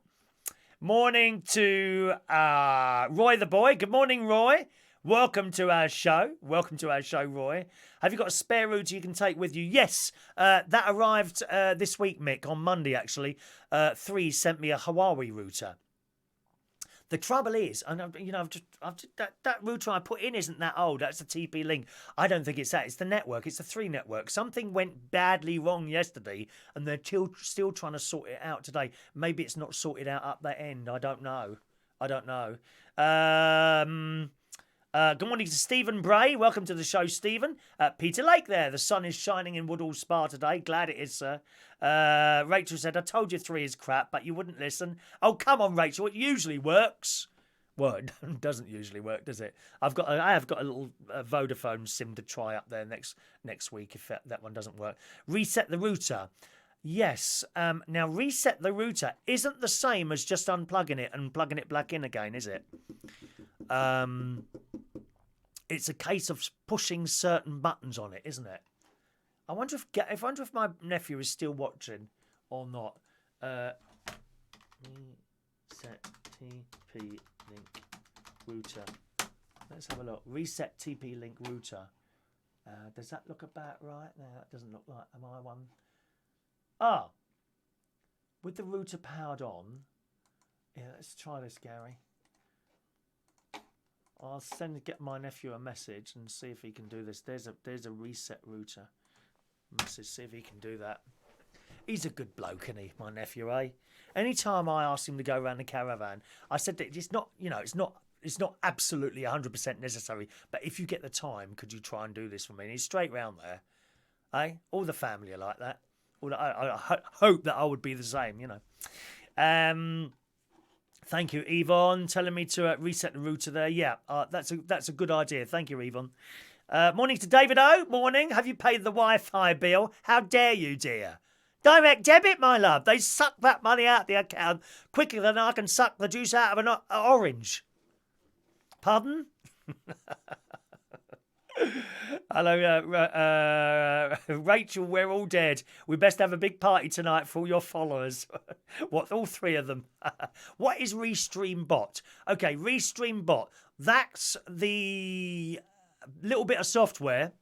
Morning to Roy the boy. Good morning, Roy. Welcome to our show. Welcome to our show, Roy. Have you got a spare router you can take with you? Yes, that arrived this week, Mick, on Monday, actually. 3 sent me a Huawei router. The trouble is, and that router I put in isn't that old. That's the TP-Link. I don't think it's that. It's the network. It's the 3 network. Something went badly wrong yesterday, and they're still trying to sort it out today. Maybe it's not sorted out up that end. I don't know. Good morning to Stephen Bray. Welcome to the show, Stephen. Peter Lake there. The sun is shining in Woodhall Spa today. Glad it is, sir. Rachel said, I told you 3 is crap, but you wouldn't listen. Oh, come on, Rachel. It usually works. Well, it doesn't usually work, does it? I have got a little Vodafone SIM to try up there next week if that one doesn't work. Reset the router. Yes. Now, reset the router isn't the same as just unplugging it and plugging it back in again, is it? it's a case of pushing certain buttons on it, isn't it? I wonder if my nephew is still watching or not. Reset TP link router. Let's have a look. Reset TP link router. Does that look about right? No, that doesn't look like. Am I one? Ah, with the router powered on. Yeah, let's try this, Gary. I'll get my nephew a message and see if he can do this. There's a reset router message. See if he can do that. He's a good bloke, isn't he, my nephew, eh? Anytime I ask him to go around the caravan, I said that it's not absolutely 100% necessary, but if you get the time, could you try and do this for me? And he's straight round there, eh? All the family are like that. I hope that I would be the same, you know. Thank you, Yvonne, telling me to reset the router there. Yeah, that's a good idea. Thank you, Yvonne. Morning to David O. Morning. Have you paid the Wi-Fi bill? How dare you, dear? Direct debit, my love. They suck that money out of the account quicker than I can suck the juice out of an orange. Pardon? Hello, Rachel, we're all dead. We best have a big party tonight for all your followers. What, all three of them? What is Restream Bot? Okay, Restream Bot. That's the little bit of software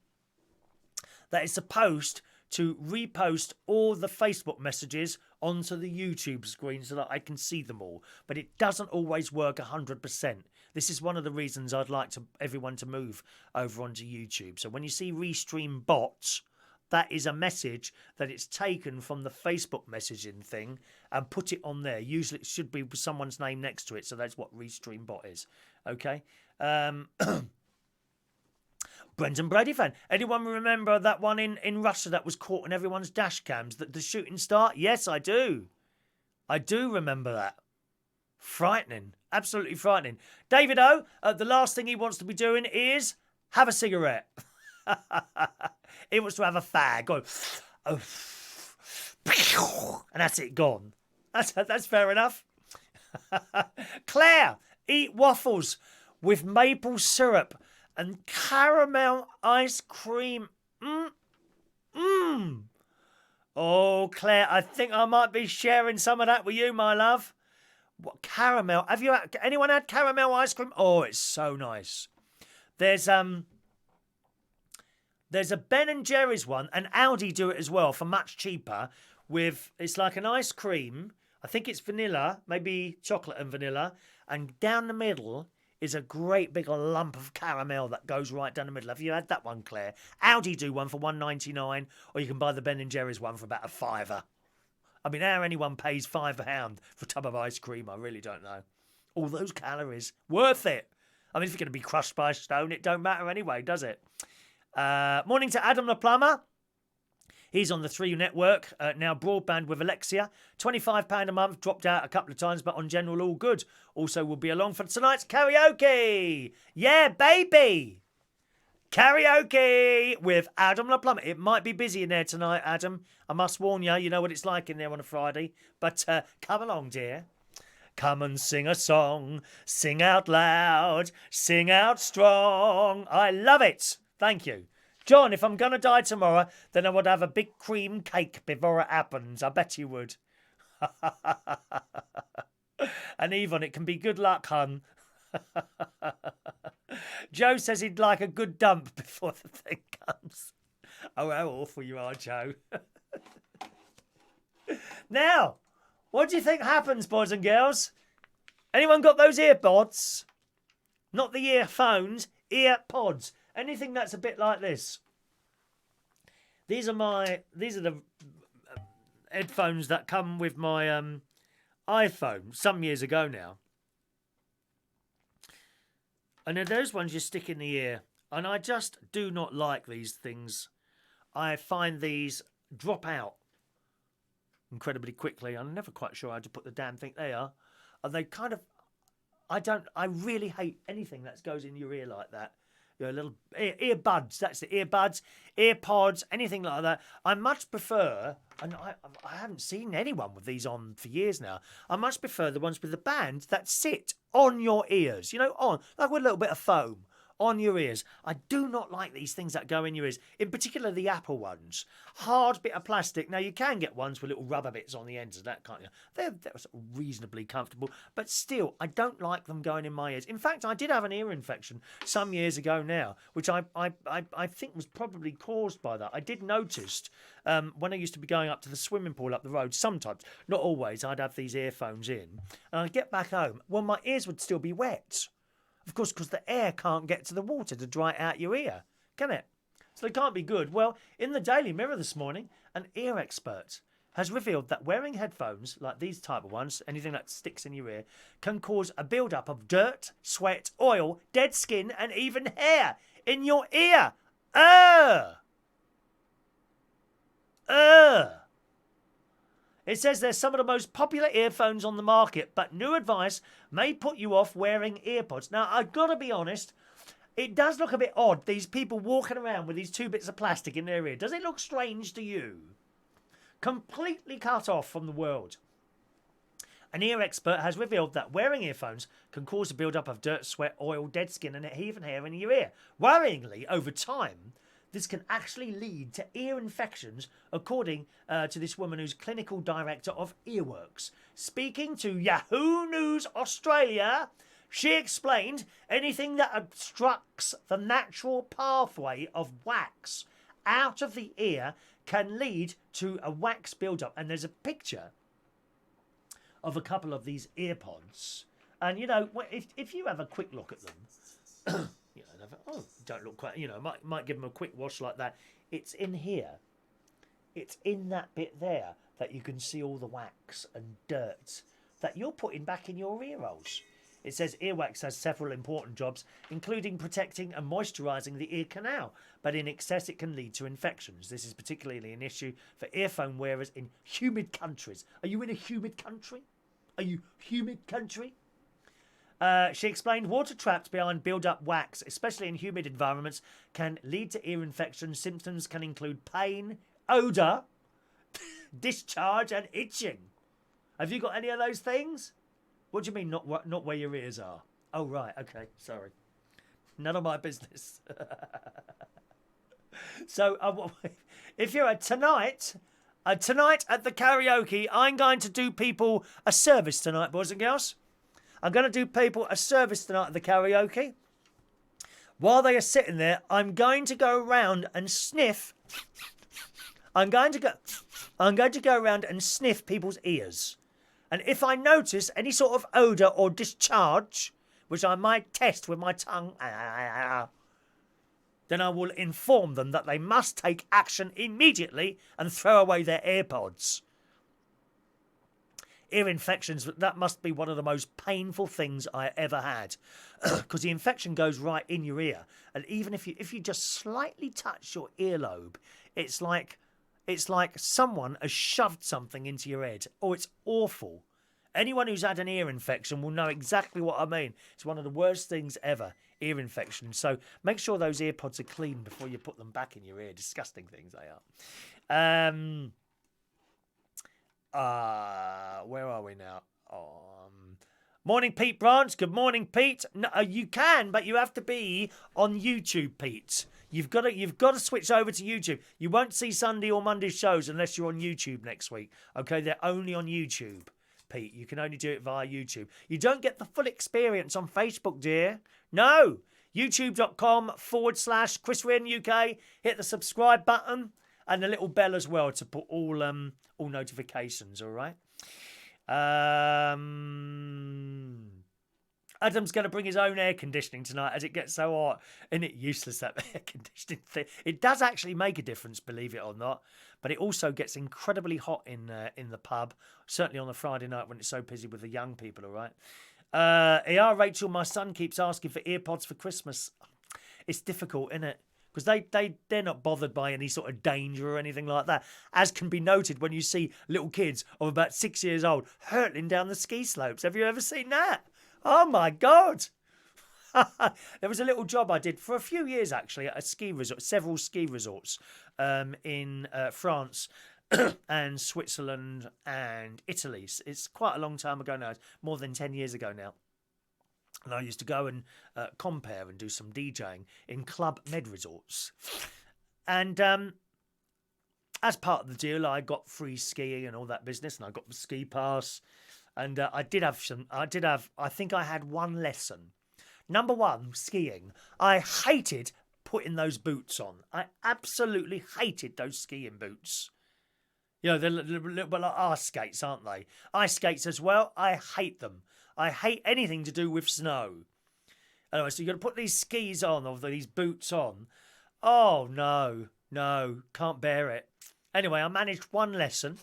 that is supposed to repost all the Facebook messages onto the YouTube screen so that I can see them all. But it doesn't always work 100%. This is one of the reasons I'd like everyone to move over onto YouTube. So when you see Restream Bots, that is a message that it's taken from the Facebook messaging thing and put it on there. Usually it should be someone's name next to it. So that's what Restream Bot is. Okay. Brendan Brady fan. Anyone remember that one in Russia that was caught on everyone's dash cams, the shooting star? Yes, I do. I do remember that. Frightening. Absolutely frightening. David O, the last thing he wants to be doing is have a cigarette. He wants to have a fag. Go, oh, and that's it, gone. That's fair enough. Claire, eat waffles with maple syrup and caramel ice cream. Oh, Claire, I think I might be sharing some of that with you, my love. What, caramel? Have you anyone had caramel ice cream? Oh, it's so nice. There's a Ben and Jerry's one, and Aldi do it as well for much cheaper. It's like an ice cream. I think it's vanilla, maybe chocolate and vanilla, and down the middle is a great big lump of caramel that goes right down the middle. Have you had that one, Claire? Aldi do one for $1.99, or you can buy the Ben and Jerry's one for about a £5. I mean, how anyone pays £5 for a tub of ice cream, I really don't know. All those calories. Worth it. I mean, if you're going to be crushed by a stone, it don't matter anyway, does it? Morning to Adam the Plumber. He's on the 3 network, now broadband with Alexia. £25 a month, dropped out a couple of times, but on general, all good. Also, will be along for tonight's karaoke. Yeah, baby. Karaoke with Adam the Plumber. It might be busy in there tonight, Adam. I must warn you, you know what it's like in there on a Friday. But come along, dear. Come and sing a song. Sing out loud. Sing out strong. I love it. Thank you. John, if I'm going to die tomorrow, then I would have a big cream cake before it happens. I bet you would. And Yvonne, it can be good luck, hun. Joe says he'd like a good dump before the thing comes. Oh, how awful you are, Joe. Now, what do you think happens, boys and girls? Anyone got those earpods? Not the earphones, earpods. Anything that's a bit like this. These are the headphones that come with my iPhone some years ago now. And they're those ones you stick in the ear. And I just do not like these things. I find these drop out incredibly quickly. I'm never quite sure how to put the damn thing. They are. And they kind of... I really hate anything that goes in your ear like that. your little earbuds. That's the earbuds, earpods, anything like that. I much prefer, and I haven't seen anyone with these on for years now. I much prefer the ones with the bands that sit on your ears. You know, on like with a little bit of foam on your ears. I do not like these things that go in your ears, in particular the Apple ones. Hard bit of plastic. Now, you can get ones with little rubber bits on the ends of that kind of. They're reasonably comfortable, but still, I don't like them going in my ears. In fact, I did have an ear infection some years ago now, which I think was probably caused by that. I did notice when I used to be going up to the swimming pool up the road, sometimes, not always, I'd have these earphones in, and I'd get back home, well, my ears would still be wet. Of course, because the air can't get to the water to dry it out your ear, can it? So they can't be good. Well, in the Daily Mirror this morning, an ear expert has revealed that wearing headphones, like these type of ones, anything that sticks in your ear, can cause a build-up of dirt, sweat, oil, dead skin, and even hair in your ear. It says they're some of the most popular earphones on the market, but new advice may put you off wearing earpods. Now, I've got to be honest, it does look a bit odd, these people walking around with these 2 bits of plastic in their ear. Does it look strange to you? Completely cut off from the world. An ear expert has revealed that wearing earphones can cause a build-up of dirt, sweat, oil, dead skin, and even hair in your ear. Worryingly, over time, this can actually lead to ear infections, according to this woman who's clinical director of Earworks. Speaking to Yahoo News Australia, she explained anything that obstructs the natural pathway of wax out of the ear can lead to a wax build-up. And there's a picture of a couple of these earpods. And, you know, if you have a quick look at them... You know, don't look quite, you know, might give them a quick wash like that. It's in here. It's in that bit there that you can see all the wax and dirt that you're putting back in your ear rolls. It says earwax has several important jobs, including protecting and moisturising the ear canal, but in excess it can lead to infections. This is particularly an issue for earphone wearers in humid countries. Are you in a humid country? Are you humid country? She explained water trapped behind build-up wax, especially in humid environments, can lead to ear infections. Symptoms can include pain, odour, discharge and itching. Have you got any of those things? What do you mean not where your ears are? Oh, right, okay, sorry. None of my business. So, if you're tonight at the karaoke, I'm going to do people a service tonight, boys and girls. I'm going to do people a service tonight at the karaoke. While they are sitting there, I'm going to go around and sniff. I'm going to go around and sniff people's ears. And if I notice any sort of odour or discharge, which I might test with my tongue, then I will inform them that they must take action immediately and throw away their AirPods. Ear infections, that must be one of the most painful things I ever had. Because the infection goes right in your ear. And even if you just slightly touch your earlobe, it's like someone has shoved something into your head. Oh, it's awful. Anyone who's had an ear infection will know exactly what I mean. It's one of the worst things ever, ear infection. So make sure those earpods are clean before you put them back in your ear. Disgusting things they are. Where are we now? Morning, Pete Branch. Good morning, Pete. No, you can, but you have to be on YouTube, Pete. You've got to switch over to YouTube. You won't see Sunday or Monday shows unless you're on YouTube next week. Okay, they're only on YouTube, Pete. You can only do it via YouTube. You don't get the full experience on Facebook, dear. No. YouTube.com/Chris Wren UK. Hit the subscribe button and the little bell as well to put all notifications. All right. Adam's going to bring his own air conditioning tonight as it gets so hot. Isn't it useless, that air conditioning thing? It does actually make a difference, believe it or not. But it also gets incredibly hot in the pub, certainly on the Friday night when it's so busy with the young people, all right? Rachel, my son keeps asking for earpods for Christmas. It's difficult, isn't it? Because they're not bothered by any sort of danger or anything like that. As can be noted when you see little kids of about 6 years old hurtling down the ski slopes. Have you ever seen that? Oh, my God. There was a little job I did for a few years actually at a ski resort, several ski resorts in France and Switzerland and Italy. It's quite a long time ago now, more than 10 years ago now. And I used to go and compare and do some DJing in Club Med resorts. And as part of the deal, I got free skiing and all that business, and I got the ski pass. And I think I had one lesson. Number one, skiing. I hated putting those boots on. I absolutely hated those skiing boots. You know, they're a little bit like ice skates, aren't they? Ice skates as well, I hate them. I hate anything to do with snow. Anyway, so you've got to put these skis on, or these boots on. Oh, no, can't bear it. Anyway, I managed one lesson.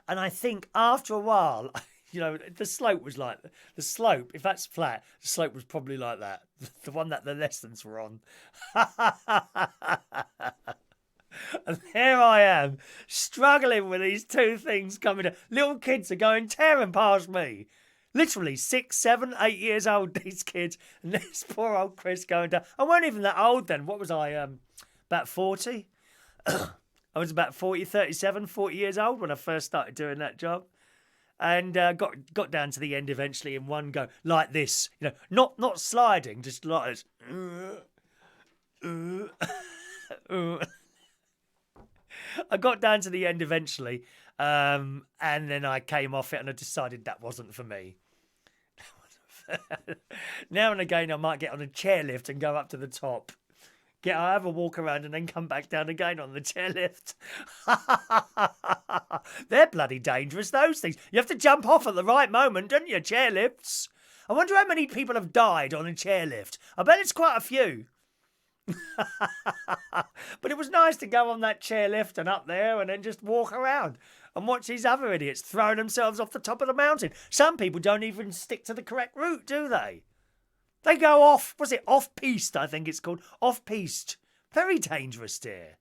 And I think after a while, you know, the slope, if that's flat, the slope was probably like that. The one that the lessons were on. And there I am, struggling with these two things coming down. Little kids are going tearing past me. Literally 6, 7, 8 years old, these kids. And this poor old Chris going down. I weren't even that old then. What was I, about 40? I was about 37, 40 years old when I first started doing that job. And got down to the end eventually in one go, like this. You know, not sliding, just like this. I got down to the end eventually, and then I came off it and I decided that wasn't for me. Now and again, I might get on a chairlift and go up to the top. I have a walk around and then come back down again on the chairlift. They're bloody dangerous, those things. You have to jump off at the right moment, don't you, chairlifts? I wonder how many people have died on a chairlift. I bet it's quite a few. But it was nice to go on that chairlift and up there and then just walk around and watch these other idiots throwing themselves off the top of the mountain. Some people don't even stick to the correct route, do they? They go off, off-piste, I think it's called. Off-piste. Very dangerous, dear.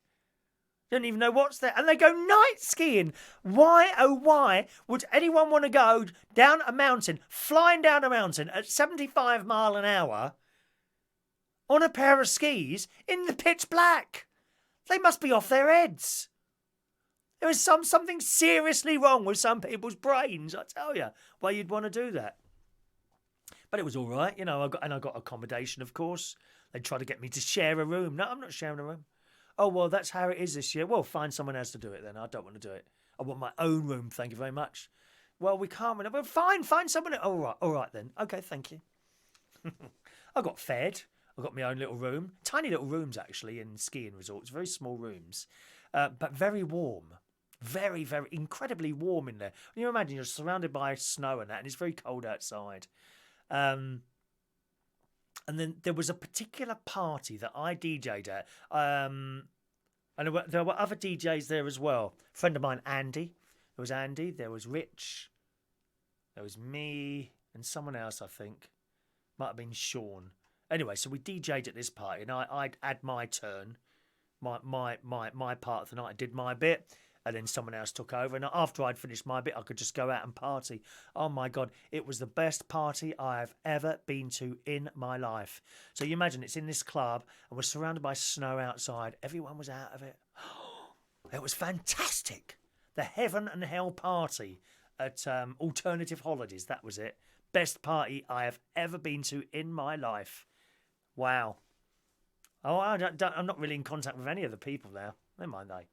Don't even know what's there. And they go night skiing. Why, oh why, would anyone want to go down a mountain, flying down a mountain at 75 mile an hour on a pair of skis in the pitch black? They must be off their heads. There is something seriously wrong with some people's brains, I tell you, why you'd want to do that. But it was all right, you know. I got accommodation, of course. They tried to get me to share a room. No, I'm not sharing a room. Oh, well, that's how it is this year. Well, find someone else to do it then. I don't want to do it. I want my own room, thank you very much. Well, we can't. Well, fine, find someone else. All right then. Okay, thank you. I got fed. I got my own little room. Tiny little rooms, actually, in skiing resorts. Very small rooms. But very warm. Very, very, incredibly warm in there. Can you imagine you're surrounded by snow and that, and it's very cold outside. And then there was a particular party that I DJ'd at. And there were other DJs there as well. A friend of mine, Andy. There was Andy. There was Rich. There was me and someone else, I think. Might have been Sean. Anyway, so we DJ'd at this party, and I'd had my turn, my part of the night. I did my bit. And then someone else took over. And after I'd finished my bit, I could just go out and party. Oh, my God. It was the best party I have ever been to in my life. So you imagine it's in this club and we're surrounded by snow outside. Everyone was out of it. It was fantastic. The Heaven and Hell party at Alternative Holidays. That was it. Best party I have ever been to in my life. Wow. Oh, I'm not really in contact with any of the people now. Never mind, though.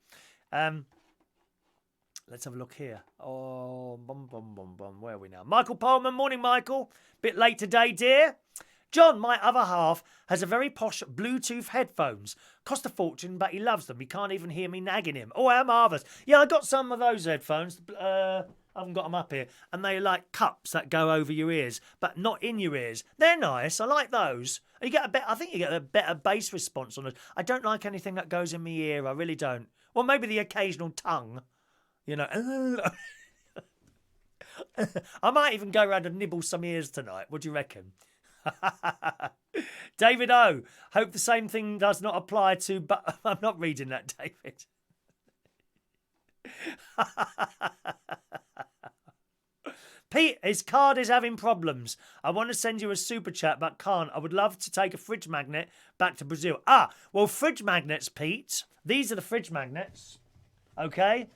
Let's have a look here. Oh, where are we now? Michael Pullman. Morning, Michael. Bit late today, dear. John, my other half, has a very posh Bluetooth headphones. Cost a fortune, but he loves them. He can't even hear me nagging him. Oh, how marvellous. Yeah, I got some of those headphones. I haven't got them up here. And they're like cups that go over your ears, but not in your ears. They're nice. I like those. You get I think you get a better bass response on those. I don't like anything that goes in my ear. I really don't. Well, maybe the occasional tongue. You know, I might even go around and nibble some ears tonight. What do you reckon? David O. Hope the same thing does not apply to... But I'm not reading that, David. Pete, his card is having problems. I want to send you a super chat, but can't. I would love to take a fridge magnet back to Brazil. Well, fridge magnets, Pete. These are the fridge magnets. Okay?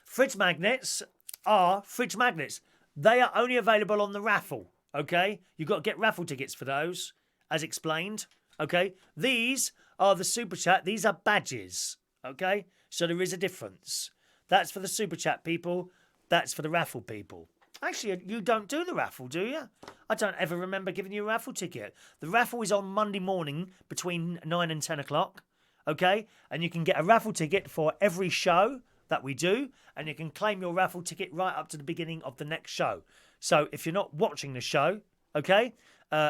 Fridge magnets are fridge magnets. They are only available on the raffle. Okay? You've got to get raffle tickets for those, as explained. Okay? These are the super chat. These are badges. Okay? So there is a difference. That's for the super chat people. That's for the raffle people. Actually, you don't do the raffle, do you? I don't ever remember giving you a raffle ticket. The raffle is on Monday morning between 9 and 10 o'clock. Okay? And you can get a raffle ticket for every show that we do. And you can claim your raffle ticket right up to the beginning of the next show. So if you're not watching the show, okay,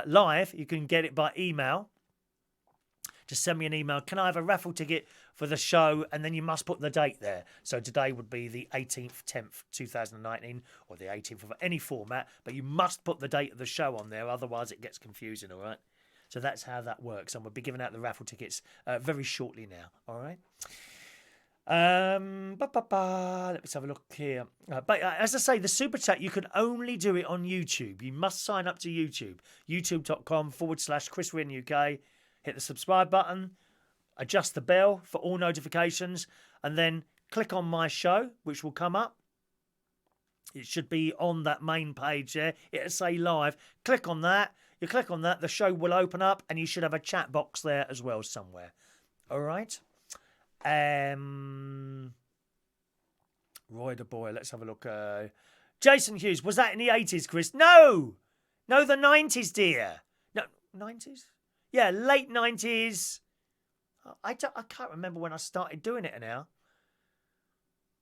live, you can get it by email. Just send me an email. Can I have a raffle ticket for the show? And then you must put the date there. So today would be the 18th, 10th, 2019, or the 18th of any format. But you must put the date of the show on there. Otherwise, it gets confusing, all right? So that's how that works. And we'll be giving out the raffle tickets very shortly now, all right? Let's have a look here. But as I say, the super chat, you can only do it on YouTube. You must sign up to YouTube. youtube.com/ChrisWinUK. Hit the subscribe button, adjust the bell for all notifications, and then click on my show, which will come up. It should be on that main page there. It'll say live. Click on that. You click on that, the show will open up, and you should have a chat box there as well somewhere. All right? Roy the boy, let's have a look. Jason Hughes, was that in the 80s, Chris? No, the 90s, dear. No, 90s? Yeah, late 90s. I can't remember when I started doing it now.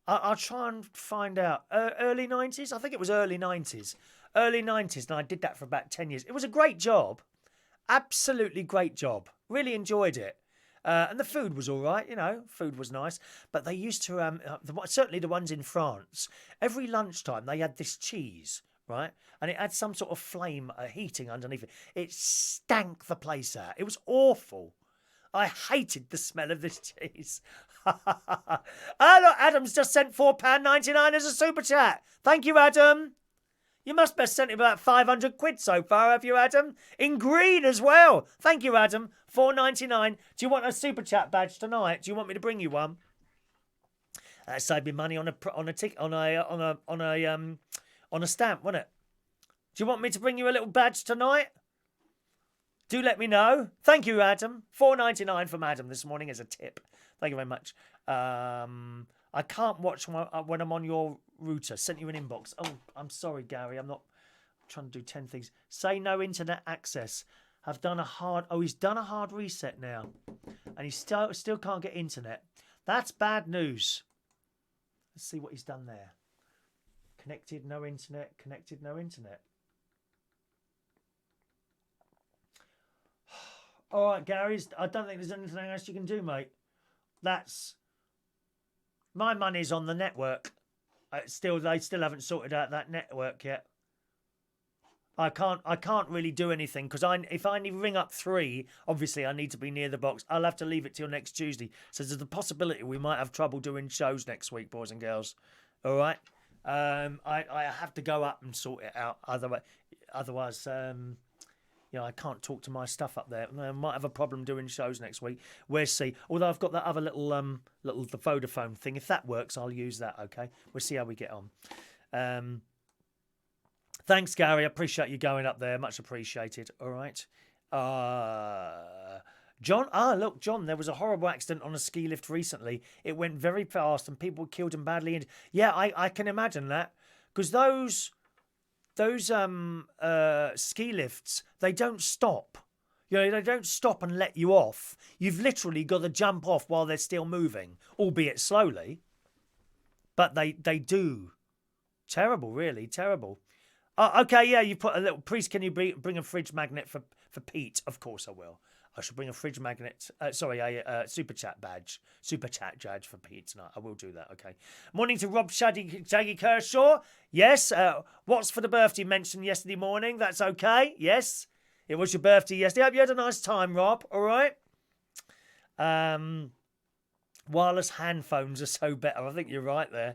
I'll try and find out. Early 90s? I think it was early 90s. Early 90s, and I did that for about 10 years. It was a great job. Absolutely great job. Really enjoyed it. And the food was all right, food was nice. But they used to, certainly the ones in France, every lunchtime they had this cheese, right? And it had some sort of flame heating underneath it. It stank the place out. It was awful. I hated the smell of this cheese. Look, Adam's just sent £4.99 as a super chat. Thank you, Adam. You must have sent him about 500 quid so far, have you, Adam? In green as well. Thank you, Adam. £4.99. Do you want a super chat badge tonight? Do you want me to bring you one? That saved me money on a stamp, wouldn't it? Do you want me to bring you a little badge tonight? Do let me know. Thank you, Adam. £4.99 from Adam this morning as a tip. Thank you very much. I can't watch when I'm on your router. Sent you an inbox. Oh, I'm sorry, Gary. I'm trying to do 10 things. Say no internet access. He's done a hard reset now. And he still can't get internet. That's bad news. Let's see what he's done there. Connected, no internet. Connected, no internet. All right, Gary. I don't think there's anything else you can do, mate. My money's on the network. They still haven't sorted out that network yet. I can't really do anything because if I only ring up 3, obviously I need to be near the box. I'll have to leave it till next Tuesday. So there's the possibility we might have trouble doing shows next week, boys and girls. All right. I have to go up and sort it out. Otherwise, I can't talk to my stuff up there. I might have a problem doing shows next week. We'll see. Although I've got that other little the Vodafone thing. If that works, I'll use that. Okay, we'll see how we get on. Thanks, Gary. I appreciate you going up there. Much appreciated. All right. John. Look, John. There was a horrible accident on a ski lift recently. It went very fast and people were killed and badly injured. Yeah, I can imagine that because those ski lifts, they don't stop. They don't stop and let you off. You've literally got to jump off while they're still moving, albeit slowly. But they do. Terrible, really, terrible. Okay, yeah, you put a little... Priest, can you bring a fridge magnet for Pete? Of course I will. I should bring a fridge magnet... a super chat badge. Super chat badge for Pete tonight. I will do that, okay. Morning to Rob Shaggy Kershaw. Yes, what's for the birthday mentioned yesterday morning? That's okay, yes. It was your birthday yesterday. I hope you had a nice time, Rob, all right? Wireless hand phones are so better. I think you're right there.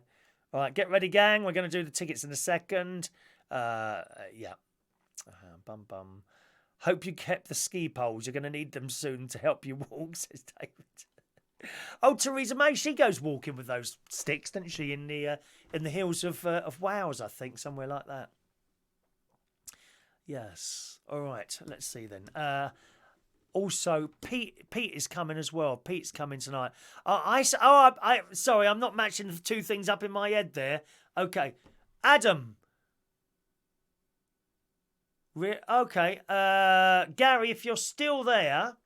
All right, get ready, gang. We're going to do the tickets in a second. Yeah. Bum bum. Hope you kept the ski poles. You're going to need them soon to help you walk, says David. Oh, Theresa May, she goes walking with those sticks, doesn't she, in the hills of Wales, I think, somewhere like that. Yes. All right. Let's see then. Also, Pete is coming as well. Pete's coming tonight. Sorry, I'm not matching the two things up in my head there. Okay, Adam. Okay, Gary, if you're still there,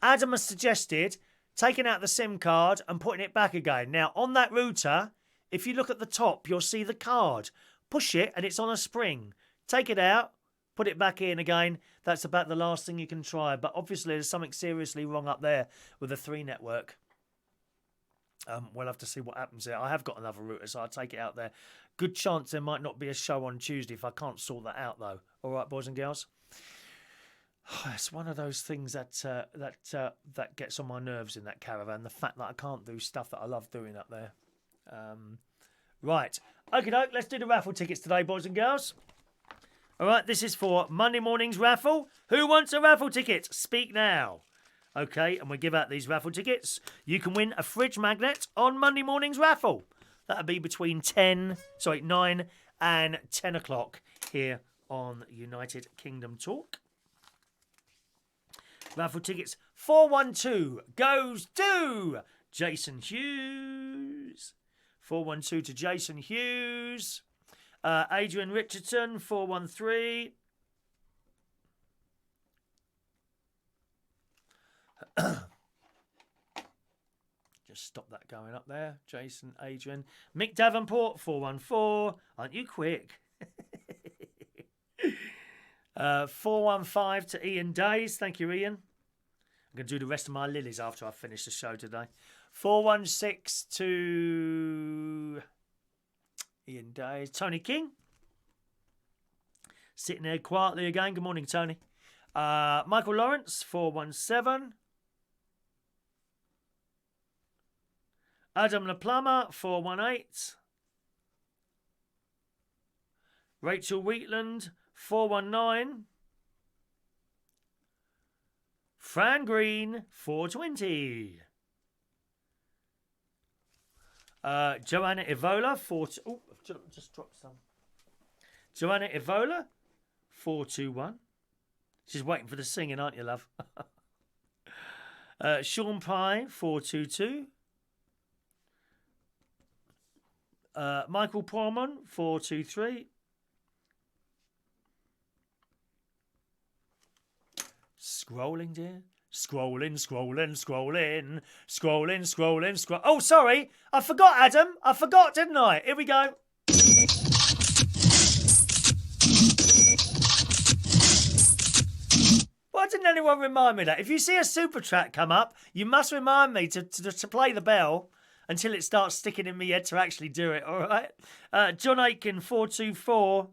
Adam has suggested taking out the SIM card and putting it back again. Now, on that router, if you look at the top, you'll see the card. Push it, and it's on a spring. Take it out. Put it back in again. That's about the last thing you can try. But obviously, there's something seriously wrong up there with the 3 network. We'll have to see what happens there. I have got another router, so I'll take it out there. Good chance there might not be a show on Tuesday if I can't sort that out, though. All right, boys and girls. It's one of those things that gets on my nerves in that caravan. The fact that I can't do stuff that I love doing up there. Right. Okie doke. Let's do the raffle tickets today, boys and girls. All right, this is for Monday morning's raffle. Who wants a raffle ticket? Speak now. Okay, and we give out these raffle tickets. You can win a fridge magnet on Monday morning's raffle. That'll be between 9 and 10 o'clock here on United Kingdom Talk. Raffle tickets 412 goes to Jason Hughes. 412 to Jason Hughes. Adrian Richardson, 413. Just stop that going up there. Jason, Adrian. Mick Davenport, 414. Aren't you quick? 415 to Ian Days. Thank you, Ian. I'm going to do the rest of my lilies after I finish the show today. 416 to Ian Days. Tony King. Sitting there quietly again. Good morning, Tony. Michael Lawrence, 417. Adam the Plumber, 418. Rachel Wheatland, 419. Fran Green, 420. Joanna Evola, 40. Oh, I've just dropped some. Joanna Evola, 421. She's waiting for the singing, aren't you, love? Sean Pye, 422. Michael Porman, 423. Scrolling, dear. Scrolling. Oh, sorry. I forgot, Adam. I forgot, didn't I? Here we go. Why didn't anyone remind me of that? If you see a super chat come up, you must remind me to play the bell until it starts sticking in my head to actually do it, all right? John Aitken, 424.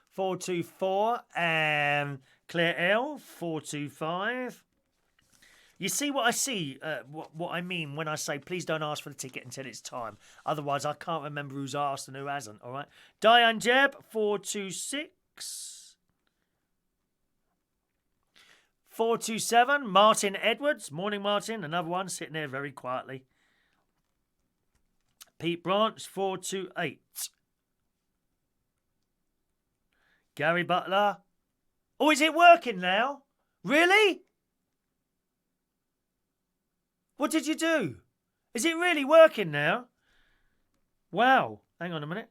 424. And Claire L, 425. You see what I see, what I mean when I say please don't ask for the ticket until it's time. Otherwise, I can't remember who's asked and who hasn't, all right? Diane Jeb, 426. 427, Martin Edwards. Morning, Martin. Another one sitting there very quietly. Pete Branch, 428. Gary Butler. Oh, is it working now? Really? What did you do? Is it really working now? Wow. Hang on a minute.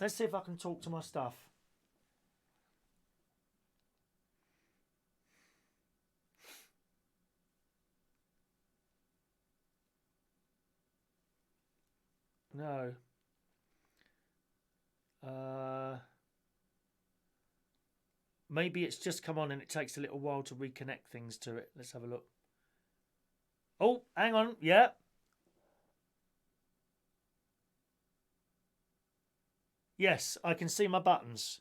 Let's see if I can talk to my stuff. No. Maybe it's just come on and it takes a little while to reconnect things to it. Let's have a look. Oh, hang on. Yeah. Yes, I can see my buttons.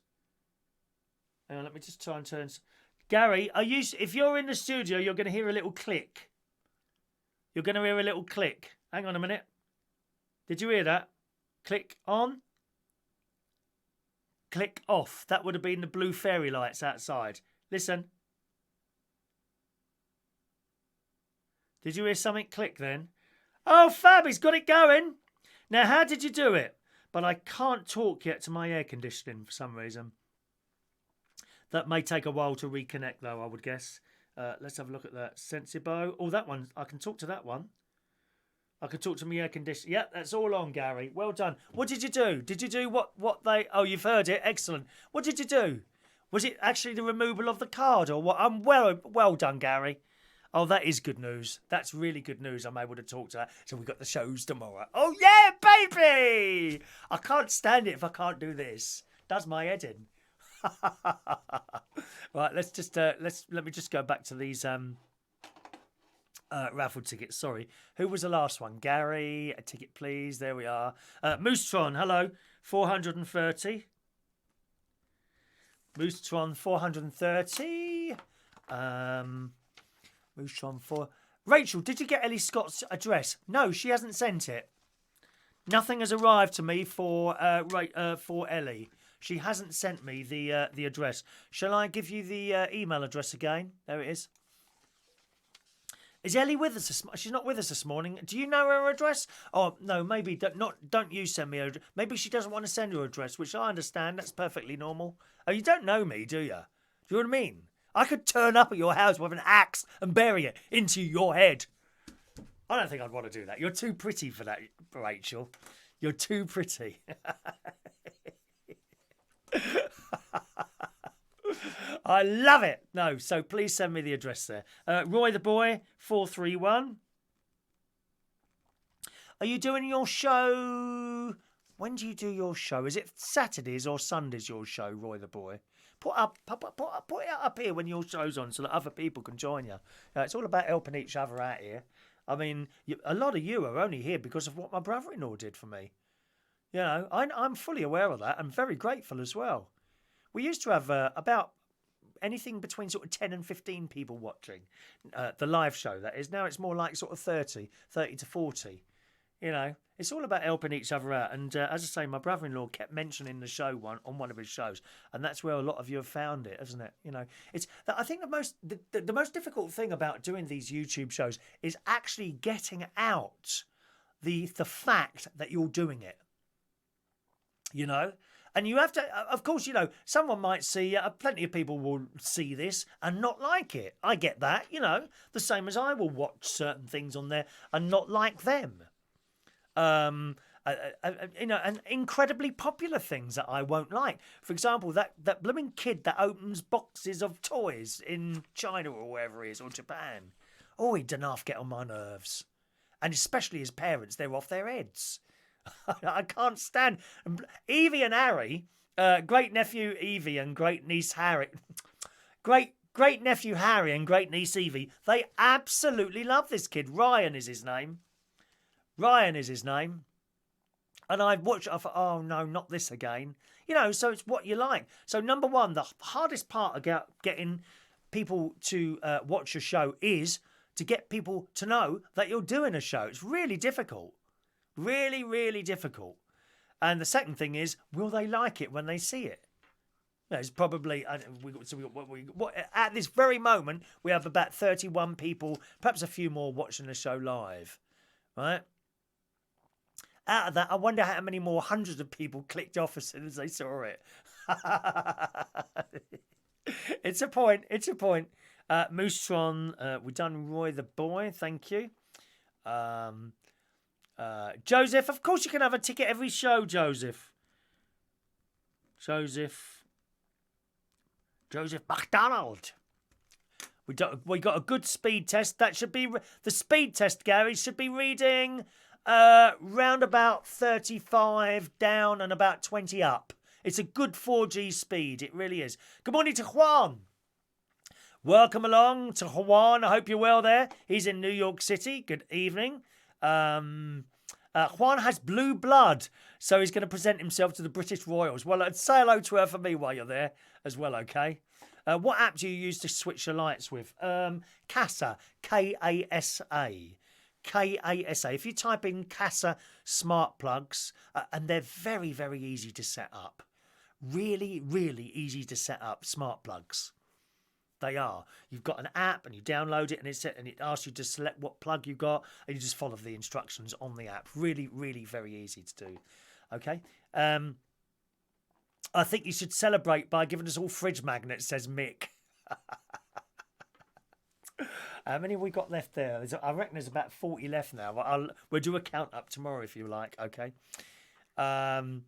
Hang on, let me just try and turn. Gary, if you're in the studio, you're going to hear a little click. You're going to hear a little click. Hang on a minute. Did you hear that? Click on. Click off. That would have been the blue fairy lights outside. Listen. Did you hear something click then? Oh, fab, he's got it going. Now, how did you do it? But I can't talk yet to my air conditioning for some reason. That may take a while to reconnect, though, I would guess. Let's have a look at that. Sensibo. Oh, that one. I can talk to that one. I can talk to my air conditioner. Yep, that's all on, Gary. Well done. What did you do? Did you do what they... Oh, you've heard it. Excellent. What did you do? Was it actually the removal of the card or what? Well done, Gary. Oh, that is good news. That's really good news. I'm able to talk to her. So we've got the shows tomorrow. Oh, yeah, baby! I can't stand it if I can't do this. Does my head in. Right, let me just go back to these raffle tickets. Sorry, who was the last one? Gary, a ticket please. There we are. Moosetron, hello, 430. Moosetron 430. Moosetron 4. Rachel, did you get Ellie Scott's address? No, she hasn't sent it. Nothing has arrived to me for Ellie. She hasn't sent me the address. Shall I give you the email address again? There it is. Is Ellie with us? She's not with us this morning. Do you know her address? Oh no, maybe don't you send me her address. Maybe she doesn't want to send her address, which I understand. That's perfectly normal. Oh, you don't know me, do you? Do you know what I mean? I could turn up at your house with an axe and bury it into your head. I don't think I'd want to do that. You're too pretty for that, Rachel. You're too pretty. I love it. No, so please send me the address there. Roy the Boy, 431. Are you doing your show? When do you do your show? Is it Saturdays or Sundays, your show, Roy the Boy? Put it up here when your show's on so that other people can join you. It's all about helping each other out here. I mean, a lot of you are only here because of what my brother-in-law did for me. You know, I'm fully aware of that. I'm very grateful as well. We used to have about anything between sort of 10 and 15 people watching the live show, that is. Now it's more like sort of 30 to 40. You know, it's all about helping each other out. And as I say, my brother-in-law kept mentioning the show on one of his shows, and that's where a lot of you have found it, isn't it? You know, it's I think the most difficult thing about doing these YouTube shows is actually getting out the fact that you're doing it. You know, and you have to, of course, you know, someone might see, plenty of people will see this and not like it. I get that, you know, the same as I will watch certain things on there and not like them. You know, and incredibly popular things that I won't like. For example, that blooming kid that opens boxes of toys in China or wherever he is, or Japan. Oh, he doesn't half get on my nerves. And especially his parents, they're off their heads. I can't stand Evie and Harry, great nephew Evie and great niece Harry, great nephew Harry and great niece Evie. They absolutely love this kid. Ryan is his name. And I've watched it. I thought, oh no, not this again. You know, so it's what you like. So number one, the hardest part about getting people to watch a show is to get people to know that you're doing a show. It's really difficult. Really, really difficult. And the second thing is, will they like it when they see it? There's probably, at this very moment, we have about 31 people, perhaps a few more watching the show live, right? Out of that, I wonder how many more hundreds of people clicked off as soon as they saw it. It's a point. Moosetron, we've done Roy the Boy, thank you. Joseph, of course you can have a ticket every show, Joseph McDonald. We got a good speed test. That should be the speed test, Gary, should be reading round about 35 down and about 20 up. It's a good 4G speed, it really is. Good morning to Juan. Welcome along to Juan. I hope you're well there. He's in New York City. Good evening. Juan has blue blood, so he's going to present himself to the British Royals. Well, say hello to her for me while you're there as well, okay? What app do you use to switch your lights with? Casa, Kasa. KASA. If you type in Casa smart plugs, and they're very, very easy to set up. Really, really easy to set up smart plugs. They are. You've got an app and you download it and it asks you to select what plug you got and you just follow the instructions on the app. Really, really very easy to do. Okay. I think you should celebrate by giving us all fridge magnets, says Mick. How many have we got left there? I reckon there's about 40 left now. We'll do a count up tomorrow if you like. Okay. Juan,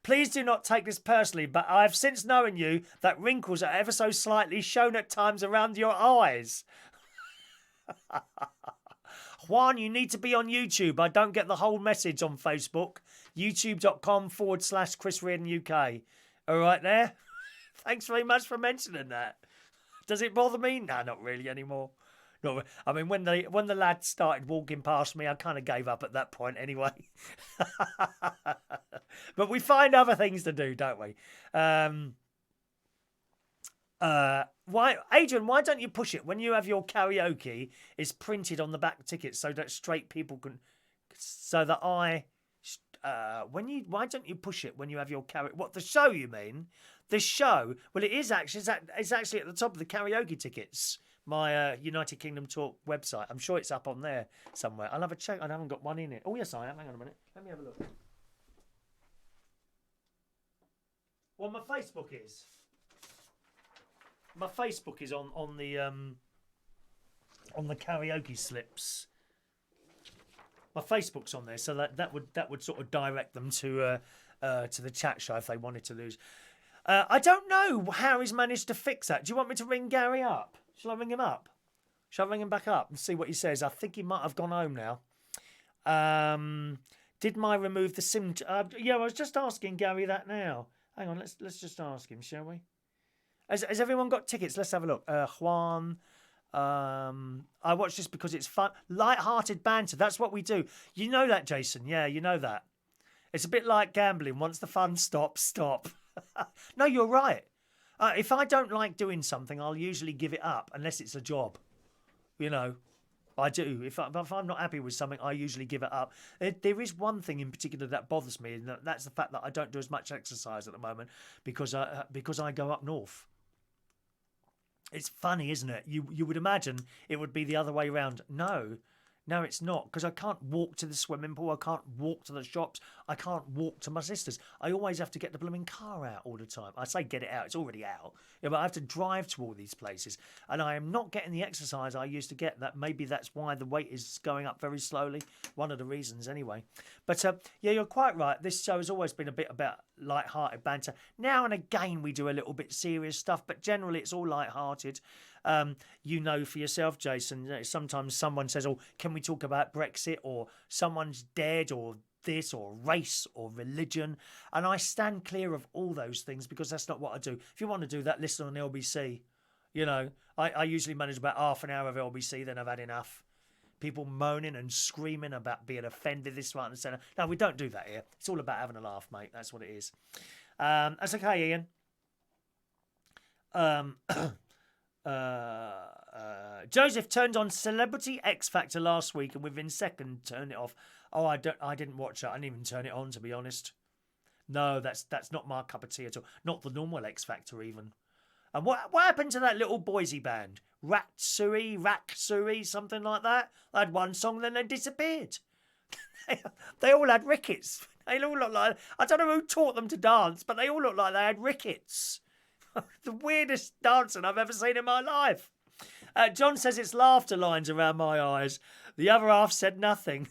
please do not take this personally, but I have since known you that wrinkles are ever so slightly shown at times around your eyes. Juan, you need to be on YouTube. I don't get the whole message on Facebook. YouTube.com/Chris Reardon UK. All right there. Thanks very much for mentioning that. Does it bother me? No, not really anymore. No, I mean, when the lads started walking past me, I kind of gave up at that point anyway. But we find other things to do, don't we? Adrian, why don't you push it when you have your karaoke? It's printed on the back ticket so that straight people can. Why don't you push it when you have your karaoke? What, the show? You mean the show? Well, it is actually. It's actually at the top of the karaoke tickets. My United Kingdom Talk website. I'm sure it's up on there somewhere. I'll have a check. I haven't got one in it. Oh, yes, I have. Hang on a minute. Let me have a look. Well, my Facebook is. My Facebook is on the karaoke slips. My Facebook's on there, so that would sort of direct them to the chat show if they wanted to lose. I don't know how he's managed to fix that. Do you want me to ring Gary up? Shall I ring him up? Shall I ring him back up and see what he says? I think he might have gone home now. Did my remove the SIM? Yeah, I was just asking Gary that now. Hang on, let's just ask him, shall we? Has everyone got tickets? Let's have a look. Juan. I watch this because it's fun. Light-hearted banter. That's what we do. You know that, Jason. Yeah, you know that. It's a bit like gambling. Once the fun stops, stop. No, you're right. If I don't like doing something, I'll usually give it up unless it's a job. You know, I do. If I'm not happy with something, I usually give it up. There is one thing in particular that bothers me, and that's the fact that I don't do as much exercise at the moment because I go up north. It's funny, isn't it? You would imagine it would be the other way around. No, it's not, because I can't walk to the swimming pool. I can't walk to the shops. I can't walk to my sister's. I always have to get the blooming car out all the time. I say get it out. It's already out. Yeah, but I have to drive to all these places. And I am not getting the exercise I used to get. Maybe that's why the weight is going up very slowly. One of the reasons, anyway. But, yeah, you're quite right. This show has always been a bit about light-hearted banter. Now and again we do a little bit serious stuff, but generally it's all light-hearted. You know for yourself, Jason, sometimes someone says, oh, can we talk about Brexit, or someone's dead, or this, or race, or religion, and I stand clear of all those things because that's not what I do. If you want to do that, listen on LBC. You know, I usually manage about half an hour of LBC, then I've had enough. People moaning and screaming about being offended, this, right, and centre. No, we don't do that here. It's all about having a laugh, mate. That's what it is. That's okay, Ian. Joseph turned on Celebrity X Factor last week and within second turned it off. Oh, I didn't watch that. I didn't even turn it on, to be honest. No, that's not my cup of tea at all. Not the normal X Factor even. And what happened to that little Boise band? Ratsuri, something like that? They had one song, then they disappeared. They all had rickets. They all looked like, I don't know who taught them to dance, but they all looked like they had rickets. The weirdest dancing I've ever seen in my life. John says it's laughter lines around my eyes. The other half said nothing.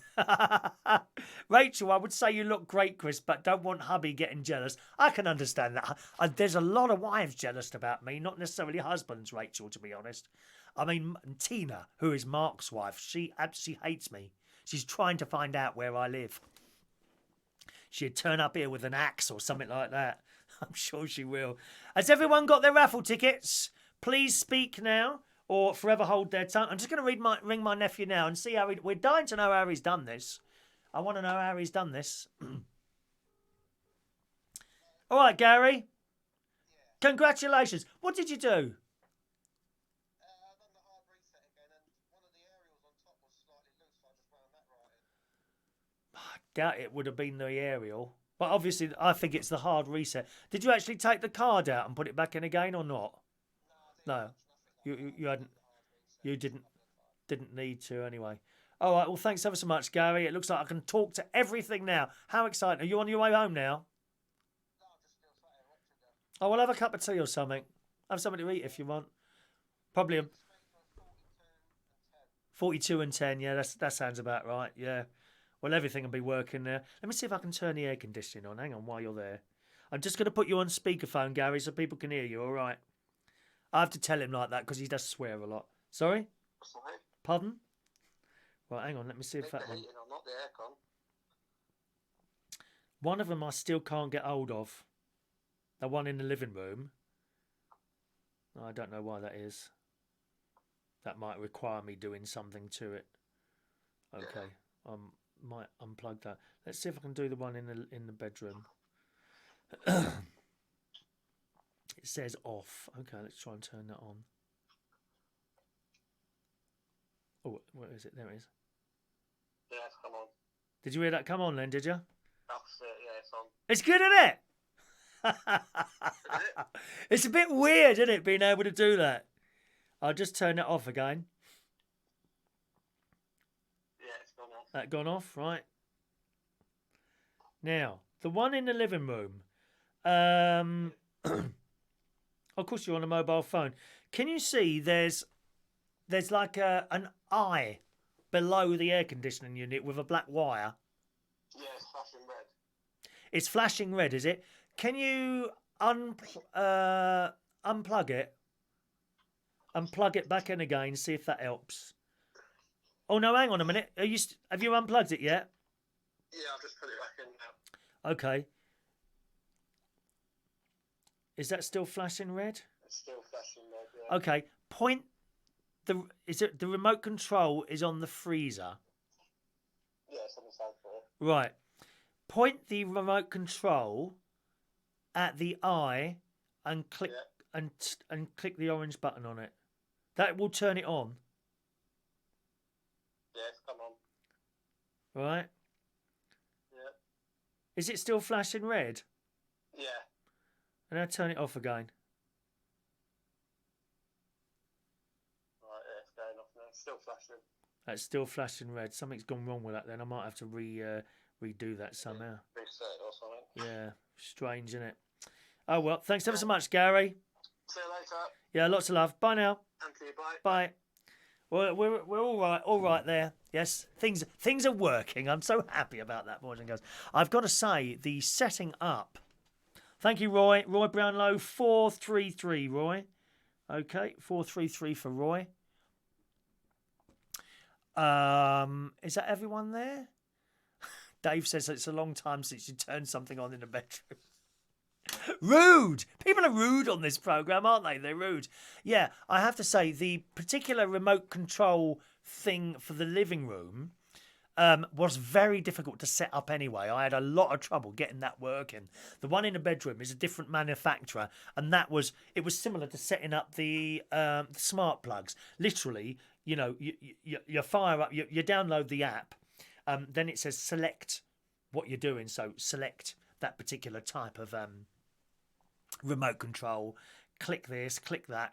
Rachel, I would say you look great, Chris, but don't want hubby getting jealous. I can understand that. There's a lot of wives jealous about me, not necessarily husbands, Rachel, to be honest. I mean, Tina, who is Mark's wife, she absolutely hates me. She's trying to find out where I live. She'd turn up here with an axe or something like that. I'm sure she will. Has everyone got their raffle tickets? Please speak now or forever hold their tongue. I'm just going to ring my nephew now and see how we're dying to know how he's done this. I want to know how he's done this. All right, Gary. Yeah. Congratulations. What did you do? I done the hard reset again, and one of the aerials on top Doubt it would have been the aerial. But obviously, I think it's the hard reset. Did you actually take the card out and put it back in again or not? No, you hadn't. You didn't need to anyway. All right. Well, thanks ever so much, Gary. It looks like I can talk to everything now. How exciting! Are you on your way home now? Oh, we'll have a cup of tea or something. Have something to eat if you want. Probably a 42 and 10. Yeah, that sounds about right. Yeah. Well, everything will be working there. Let me see if I can turn the air conditioning on. Hang on while you're there. I'm just going to put you on speakerphone, Gary, so people can hear you. All right. I have to tell him like that because he does swear a lot. Sorry? Sorry? Pardon? Right, hang on. Let me see if that one. Not the aircon. One of them I still can't get hold of. The one in the living room. I don't know why that is. That might require me doing something to it. Okay. Might unplug that. Let's see if I can do the one in the bedroom. It says off. Okay, let's try and turn that on. Oh, where is it? There it is. Yeah, it's come on. Did you hear that come on then, did you? That's it, yeah, it's on. It's good, isn't it? It's a bit weird, isn't it, being able to do that? I'll just turn it off again. Yeah, it's gone off. That gone off, right? Now, the one in the living room. Of course, you're on a mobile phone. Can you see there's like an eye below the air conditioning unit with a black wire? Yeah, it's flashing red. It's flashing red, is it? Can you unplug it? And plug it back in again, see if that helps. Oh, no, hang on a minute. Have you unplugged it yet? Yeah, I've just put it back in now. Okay. Is that still flashing red? It's still flashing red, yeah. Okay. The remote control is on the freezer? Yeah, it's on the side floor. Right. Point the remote control at the eye and click and click the orange button on it. That will turn it on. Yeah, it's come on. Right. Yeah. Is it still flashing red? Yeah. And I'll turn it off again. Right, yeah, it's going off now. It's still flashing. That's still flashing red. Something's gone wrong with that then. I might have to redo that somehow. Reset it or something. Yeah. Strange, isn't it? Oh, well. Thanks ever so much, Gary. See you later. Yeah, lots of love. Bye now. Thank you, bye. Bye. Well, we're all right there. Yes, things are working. I'm so happy about that, boys and girls. I've got to say, the setting up. Thank you, Roy. Roy Brownlow, 433, Roy. Okay, 433 for Roy. Is that everyone there? Dave says it's a long time since you turned something on in the bedroom. Rude! People are rude on this programme, aren't they? They're rude. Yeah, I have to say, the particular remote control thing for the living room was very difficult to set up anyway. I had a lot of trouble getting that working. The one in the bedroom is a different manufacturer, and it was similar to setting up the smart plugs. Literally, you know, you fire up, you download the app, then it says select what you're doing. So select that particular type of remote control, click this, click that,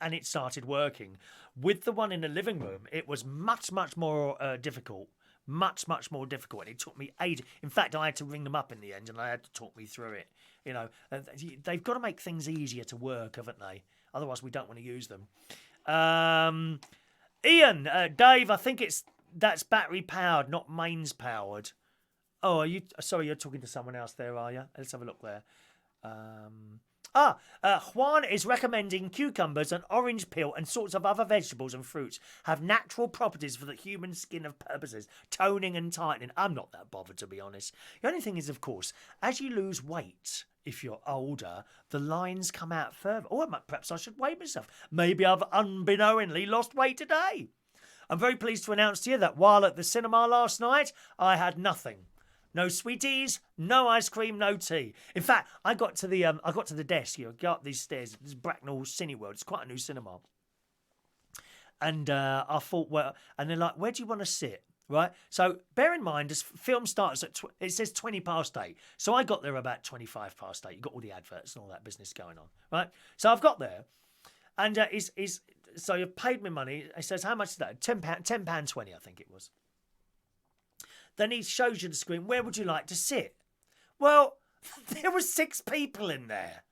and it started working. With the one in the living room, it was much more difficult, much more difficult, and it took me ages. In fact, I had to ring them up in the end, and I had to talk me through it. You know, they've got to make things easier to work, haven't they? Otherwise, we don't want to use them. Ian, Dave, I think that's battery powered, not mains powered. Oh, are you? Sorry, you're talking to someone else there, are you? Let's have a look there. Juan is recommending cucumbers and orange peel and sorts of other vegetables and fruits have natural properties for the human skin of purposes, toning and tightening. I'm not that bothered, to be honest. The only thing is, of course, as you lose weight, if you're older, the lines come out further. Oh, perhaps I should weigh myself. Maybe I've unbeknowingly lost weight today. I'm very pleased to announce to you that while at the cinema last night, I had nothing. No sweeties, no ice cream, no tea. In fact, I got to the desk. You know, go up these stairs. This is Bracknell Cineworld. It's quite a new cinema. And I thought, well, and they're like, where do you want to sit? Right? So bear in mind, this film starts at, it says 20 past 8. So I got there about 25 past 8. You've got all the adverts and all that business going on. Right? So I've got there. And so you've paid me money. He says, how much is that? £10.20, I think it was. Then he shows you the screen. Where would you like to sit? Well, there were 6 people in there.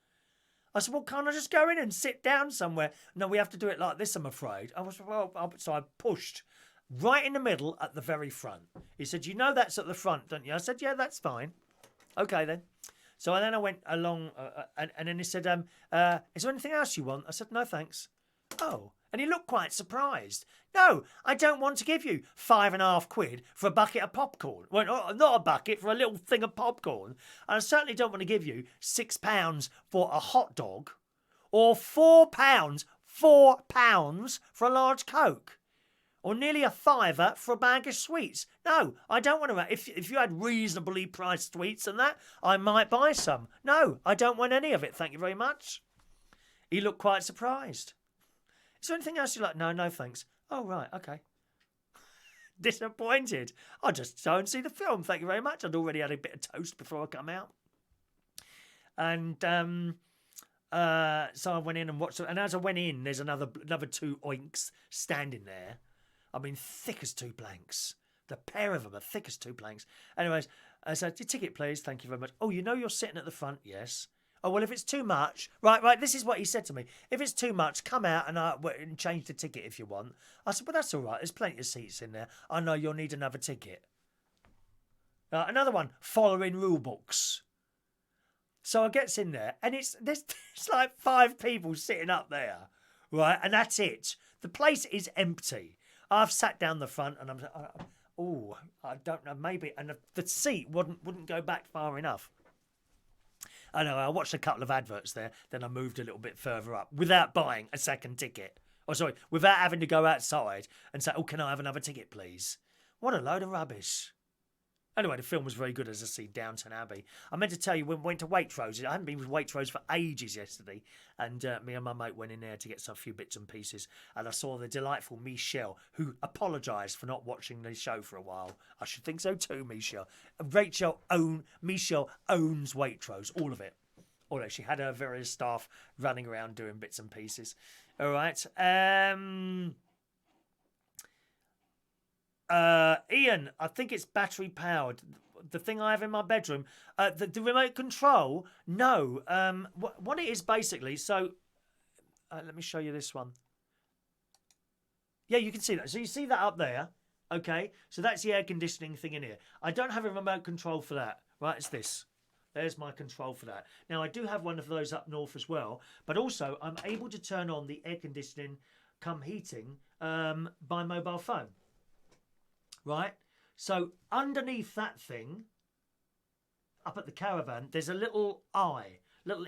I said, well, can't I just go in and sit down somewhere? No, we have to do it like this, I'm afraid. So I pushed right in the middle at the very front. He said, you know that's at the front, don't you? I said, yeah, that's fine. Okay, then. So then I went along, and then he said, is there anything else you want? I said, no, thanks. Oh, and he looked quite surprised. No, I don't want to give you £5.50 for a bucket of popcorn. Well, not a bucket, for a little thing of popcorn. And I certainly don't want to give you £6 for a hot dog, or £4 for a large Coke, or nearly a £5 for a bag of sweets. No, I don't want to. If you had reasonably priced sweets and that, I might buy some. No, I don't want any of it, thank you very much. He looked quite surprised. Is there anything else you like? No, no thanks. Oh, right, okay. Disappointed. I'll just go and see the film, thank you very much. I'd already had a bit of toast before I come out. And so I went in and watched it. And as I went in, there's another 2 oinks standing there. I mean, thick as 2 planks. The pair of them are thick as 2 planks. Anyways, I said, your ticket, please. Thank you very much. Oh, you know you're sitting at the front? Yes. Oh, well, if it's too much... Right, this is what he said to me. If it's too much, come out and change the ticket if you want. I said, well, that's all right. There's plenty of seats in there. I know you'll need another ticket. Another one, following rule books. So I gets in there, and there's like 5 people sitting up there, right? And that's it. The place is empty. I've sat down the front, and I don't know, maybe, and the seat wouldn't go back far enough. I know, I watched a couple of adverts there, then I moved a little bit further up without buying a second ticket. Oh, sorry, without having to go outside and say, oh, can I have another ticket, please? What a load of rubbish. Anyway, the film was very good, as I see Downton Abbey. I meant to tell you, when we went to Waitrose, I hadn't been with Waitrose for ages yesterday, and me and my mate went in there to get some few bits and pieces, and I saw the delightful Michelle, who apologised for not watching the show for a while. I should think so too, Michelle. Michelle owns Waitrose, all of it. Although she had her various staff running around doing bits and pieces. All right. Ian, I think it's battery powered. The thing I have in my bedroom, the remote control. No, what it is basically. So, let me show you this one. Yeah, you can see that. So you see that up there. Okay, so that's the air conditioning thing in here. I don't have a remote control for that. Right, it's this. There's my control for that. Now I do have one of those up north as well, but also I'm able to turn on the air conditioning, come heating, by mobile phone. Right, so underneath that thing, up at the caravan, there's a little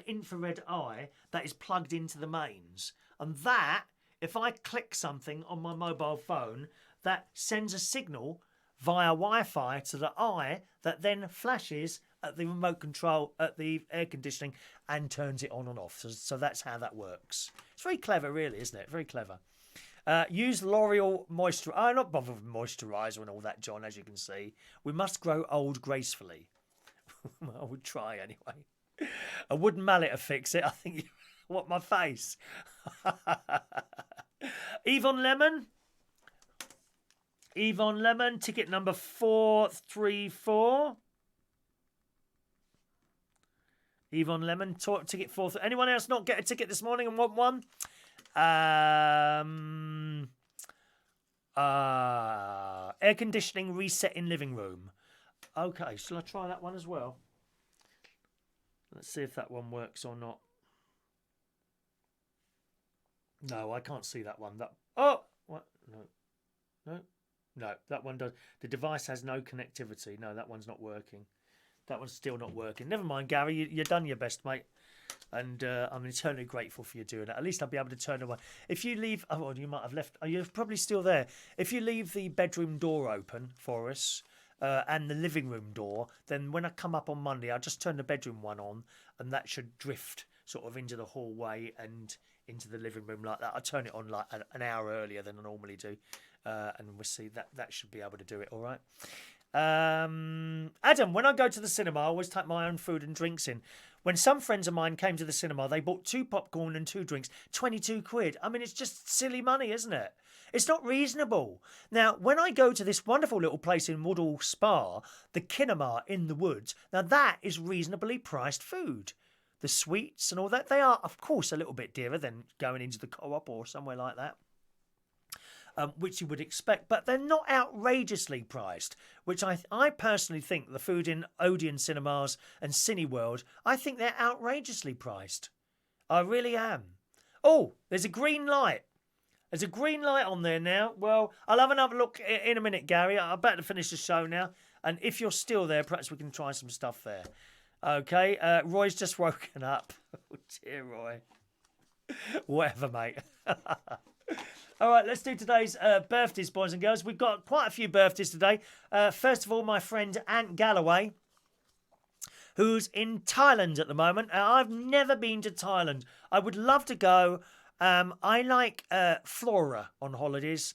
infrared eye that is plugged into the mains. And that, if I click something on my mobile phone, that sends a signal via Wi-Fi to the eye that then flashes at the remote control, at the air conditioning, and turns it on and off. So that's how that works. It's very clever, really, isn't it? Very clever. Use L'Oreal moisturiser. I'm not bothered with moisturiser and all that, John, as you can see. We must grow old gracefully. I would try anyway. A wooden mallet to fix it. I think you want my face. Yvonne Lemon, ticket number 434. Yvonne Lemon, ticket 4. Anyone else not get a ticket this morning and want one? Air conditioning reset in living room. Okay, shall I try that one as well? Let's see if that one works or not. No, I can't see that one. What? No, that one does. The device has no connectivity. No, that one's not working. That one's still not working. Never mind, Gary. You've done your best, mate. And I'm eternally grateful for you doing it. At least I'll be able to turn away. If you leave... Oh, well, you might have left... Oh, you're probably still there. If you leave the bedroom door open for us and the living room door, then when I come up on Monday, I'll just turn the bedroom one on and that should drift sort of into the hallway and into the living room like that. I turn it on like an hour earlier than I normally do. and we'll see that should be able to do it. All right. Adam, when I go to the cinema, I always take my own food and drinks in. When some friends of mine came to the cinema, they bought 2 popcorn and 2 drinks, 22 quid. I mean, it's just silly money, isn't it? It's not reasonable. Now, when I go to this wonderful little place in Woodall Spa, the Cinema in the Woods, now that is reasonably priced food. The sweets and all that, they are, of course, a little bit dearer than going into the Co-op or somewhere like that. Which you would expect, but they're not outrageously priced, which I personally think the food in Odeon Cinemas and Cineworld, I think they're outrageously priced. I really am. Oh, there's a green light. There's a green light on there now. Well, I'll have another look in a minute, Gary. I'm about to finish the show now, and if you're still there, perhaps we can try some stuff there. Okay, Roy's just woken up. Oh, dear Roy. Whatever, mate. All right, let's do today's birthdays, boys and girls. We've got quite a few birthdays today. First of all, my friend Ant Galloway, who's in Thailand at the moment. I've never been to Thailand. I would love to go. I like flora on holidays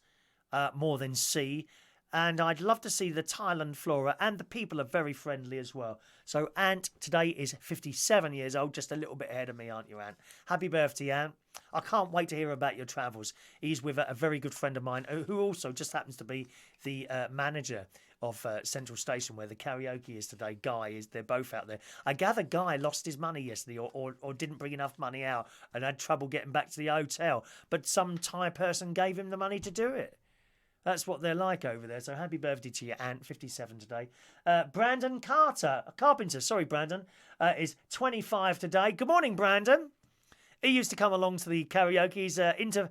more than sea. And I'd love to see the Thailand flora, and the people are very friendly as well. So Ant today is 57 years old, just a little bit ahead of me, aren't you, Ant? Happy birthday, Ant. I can't wait to hear about your travels. He's with a very good friend of mine who also just happens to be the manager of Central Station where the karaoke is today. Guy, they're both out there. I gather Guy lost his money yesterday or didn't bring enough money out and had trouble getting back to the hotel. But some Thai person gave him the money to do it. That's what they're like over there. So happy birthday to you, Ant, 57 today. Brandon Carpenter, sorry, Brandon, is 25 today. Good morning, Brandon. He used to come along to the karaoke. He's into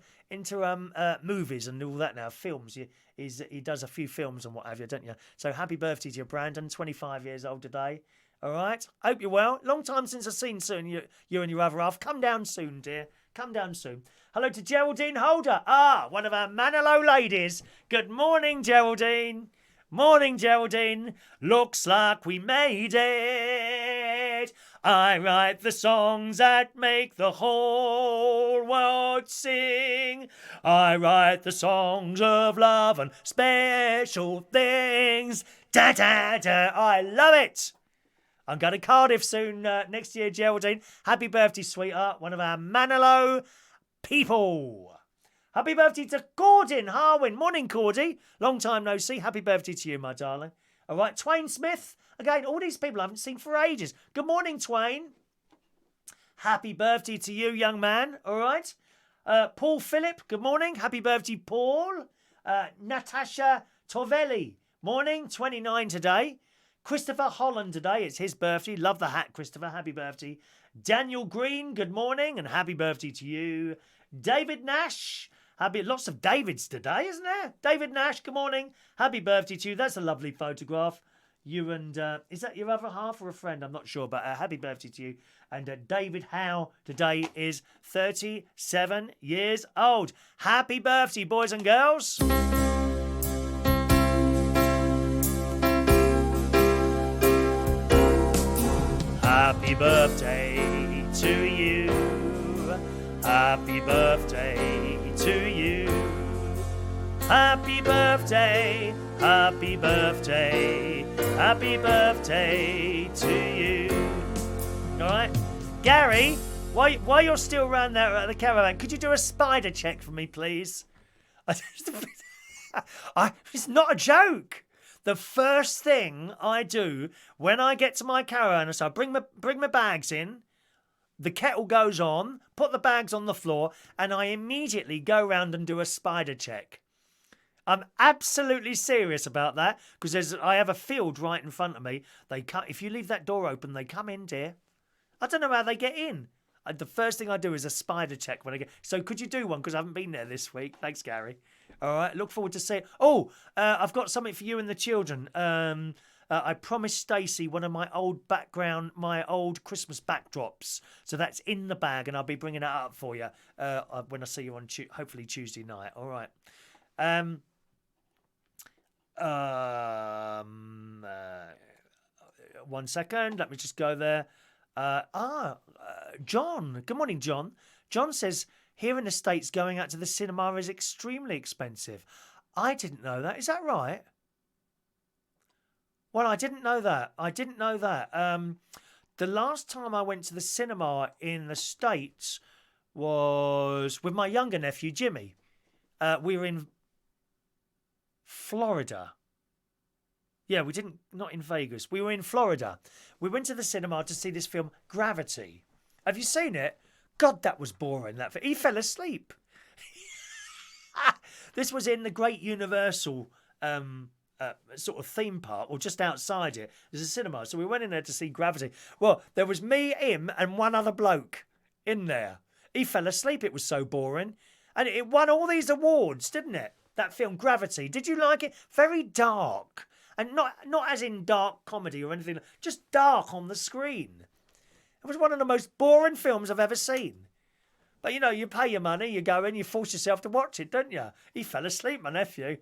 movies and all that now, films. He does a few films and what have you, don't you? So happy birthday to you, Brandon, 25 years old today. All right? Hope you're well. Long time since I've seen you and your other half. Come down soon, dear. Come down soon. Hello to Geraldine Holder. One of our Manilow ladies. Good morning, Geraldine. Morning, Geraldine. Looks like we made it. I write the songs that make the whole world sing. I write the songs of love and special things. Da da da. I love it. I'm going to Cardiff soon next year, Geraldine. Happy birthday, sweetheart. One of our Manilow people. Happy birthday to Gordon Harwin. Morning, Cordy. Long time no see. Happy birthday to you, my darling. All right, Twain Smith. Again, all these people I haven't seen for ages. Good morning, Twain. Happy birthday to you, young man. All right. Paul Phillip. Good morning. Happy birthday, Paul. Natasha Torvelli. Morning. 29 today. Christofer Holland today. It's his birthday. Love the hat, Christopher. Happy birthday. Daniel Green. Good morning and happy birthday to you. David Nash. Lots of Davids today, isn't there? David Nash, good morning. Happy birthday to you. That's a lovely photograph. You and, is that your other half or a friend? I'm not sure, but happy birthday to you. And David Howe today is 37 years old. Happy birthday, boys and girls. Happy birthday to you. Happy birthday to you. Happy birthday, happy birthday, happy birthday to you. All right, Gary, while you're still around there at the caravan, could you do a spider check for me, please? It's not a joke. The first thing I do when I get to my caravan is I bring my bags in. The kettle goes on, put the bags on the floor, and I immediately go round and do a spider check. I'm absolutely serious about that because I have a field right in front of me. If you leave that door open, they come in, dear. I don't know how they get in. The first thing I do is a spider check when I get. So could you do one because I haven't been there this week? Thanks, Gary. All right, look forward to seeing. I've got something for you and the children. I promised Stacey one of my old Christmas backdrops. So that's in the bag, and I'll be bringing that up for you when I see you on hopefully Tuesday night. All right. One second. Let me just go there. John. Good morning, John. John says, here in the States, going out to the cinema is extremely expensive. I didn't know that. Is that right? Well, I didn't know that. I didn't know that. The last time I went to the cinema in the States was with my younger nephew, Jimmy. We were in Florida. Yeah, not in Vegas. We were in Florida. We went to the cinema to see this film, Gravity. Have you seen it? God, that was boring. He fell asleep. This was in the Great Universal sort of theme park, or just outside it. There's a cinema. So we went in there to see Gravity. Well, there was me, him, and one other bloke in there. He fell asleep. It was so boring. And it won all these awards, didn't it? That film, Gravity. Did you like it? Very dark. And not as in dark comedy or anything, just dark on the screen. It was one of the most boring films I've ever seen. But, you pay your money, you go in, you force yourself to watch it, don't you? He fell asleep, my nephew.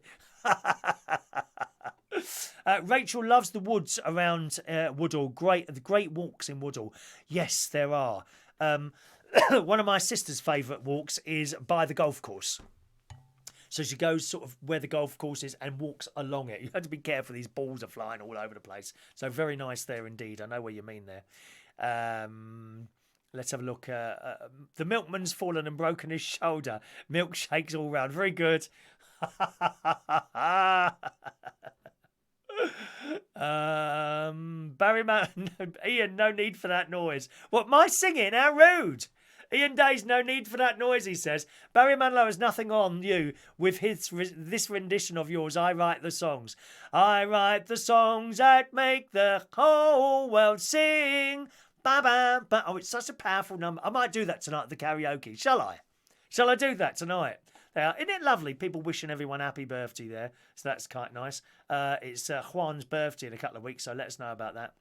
Rachel loves the woods around Woodall. The great walks in Woodall. Yes, there are. One of my sister's favourite walks is by the golf course. So she goes sort of where the golf course is and walks along it. You have to be careful, these balls are flying all over the place. So very nice there indeed. I know what you mean there. Let's have a look. The milkman's fallen and broken his shoulder. Milkshakes all round. Very good. Ian, no need for that noise. What, my singing? How rude. Ian Day's no need for that noise, he says. Barry Manilow has nothing on you with this rendition of yours. I write the songs. I write the songs that make the whole world sing. Ba-ba, ba. Oh, it's such a powerful number. I might do that tonight at the karaoke. Shall I? Shall I do that tonight? Isn't it lovely? People wishing everyone happy birthday there. So that's quite nice. It's Juan's birthday in a couple of weeks, so let us know about that.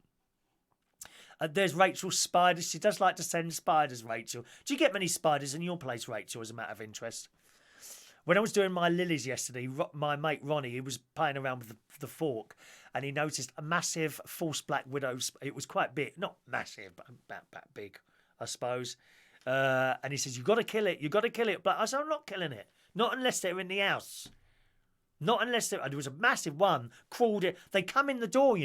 There's Rachel's spiders. She does like to send spiders, Rachel. Do you get many spiders in your place, Rachel, as a matter of interest? When I was doing my lilies yesterday, my mate Ronnie, he was playing around with the fork, and he noticed a massive false black widow. It was quite big. Not massive, but about big, I suppose. And he says, you've got to kill it. You've got to kill it. But I said, I'm not killing it. Not unless they're in the house. Not unless there was a massive one crawled in. They come in the door,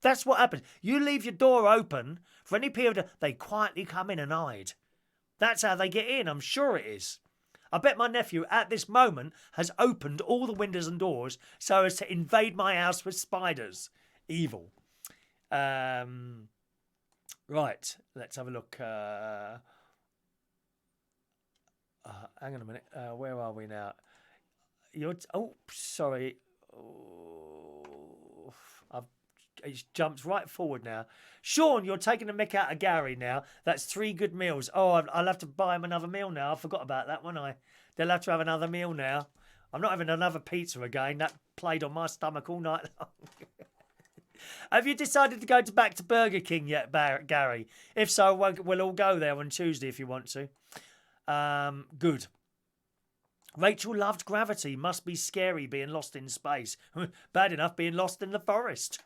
That's what happens. You leave your door open for any period. They quietly come in and hide. That's how they get in. I'm sure it is. I bet my nephew at this moment has opened all the windows and doors so as to invade my house with spiders. Evil. Right. Let's have a look. Hang on a minute. Where are we now? Sorry. Oh, it's jumped right forward now. Sean, you're taking the mick out of Gary now. That's 3 good meals. Oh, I'll have to buy him another meal now. I forgot about that, won't I? They'll have to have another meal now. I'm not having another pizza again. That played on my stomach all night long. Have you decided to go back to Burger King yet, Gary? If so, we'll all go there on Tuesday if you want to. Good. Rachel loved Gravity. Must be scary being lost in space. Bad enough being lost in the forest.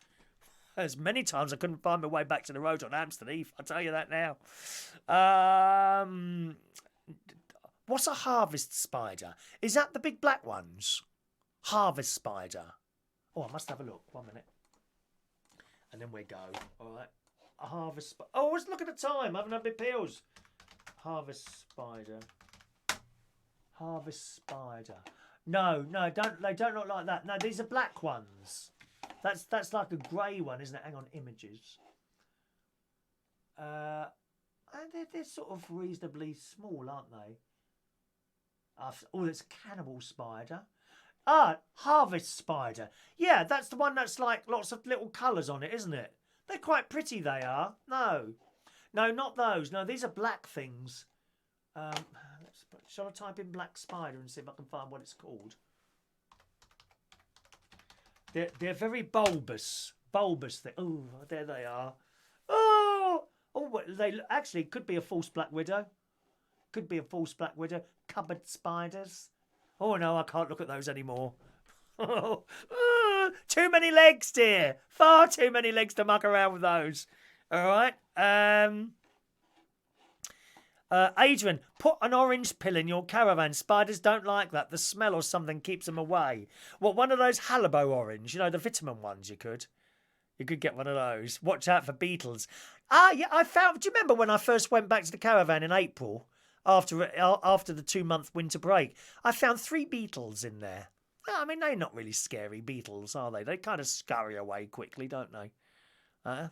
There's many times I couldn't find my way back to the road on Hampstead Heath. I'll tell you that now. What's a harvest spider? Is that the big black ones? Harvest spider. Oh, I must have a look. 1 minute. And then we go. All right. A harvest spider. Oh, let's look at the time. I haven't had my pills. Harvest spider. Harvest spider. No, they don't look like that. No, these are black ones. That's like a grey one, isn't it? Hang on, images. And they're sort of reasonably small, aren't they? Oh, there's cannibal spider. Harvest spider. Yeah, that's the one that's like lots of little colours on it, isn't it? They're quite pretty, they are. No, not those. No, these are black things. Shall I type in black spider and see if I can find what it's called? They're very bulbous. Bulbous thing. Oh, there they are. Oh, they actually could be a false black widow. Could be a false black widow. Cupboard spiders. Oh no, I can't look at those anymore. Too many legs, dear. Far too many legs to muck around with those. All right. Adrian, put an orange pill in your caravan. Spiders don't like that. The smell or something keeps them away. What, one of those Haribo orange? You know, the vitamin ones you could. You could get one of those. Watch out for beetles. Ah, yeah, I found... Do you remember when I first went back to the caravan in April, after the 2-month winter break? I found 3 beetles in there. I mean, they're not really scary beetles, are they? They kind of scurry away quickly, don't they? But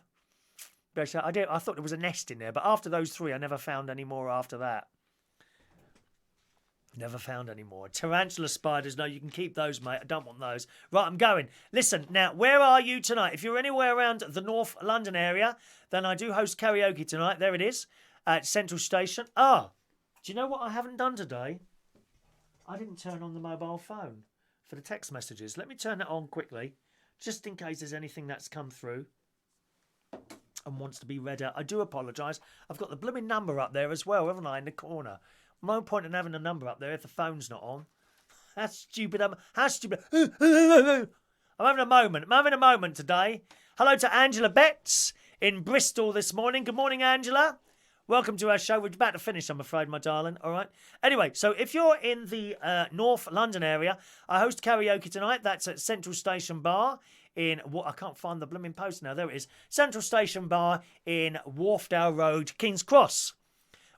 I thought there was a nest in there, but after those 3, I never found any more after that. Never found any more. Tarantula spiders, no, you can keep those, mate. I don't want those. Right, I'm going. Listen, now, where are you tonight? If you're anywhere around the North London area, then I do host karaoke tonight. There it is, at Central Station. Ah, do you know what I haven't done today? I didn't turn on the mobile phone for the text messages. Let me turn it on quickly, just in case there's anything that's come through and wants to be read out. I do apologise. I've got the blooming number up there as well, haven't I, in the corner? No point in having a number up there if the phone's not on. How stupid. How stupid. I'm having a moment. I'm having a moment today. Hello to Angela Betts in Bristol this morning. Good morning, Angela. Welcome to our show. We're about to finish, I'm afraid, my darling. All right. Anyway, so if you're in the North London area, I host karaoke tonight. That's at Central Station Bar in... I can't find the blooming post now. There it is. Central Station Bar in Wharfdale Road, King's Cross.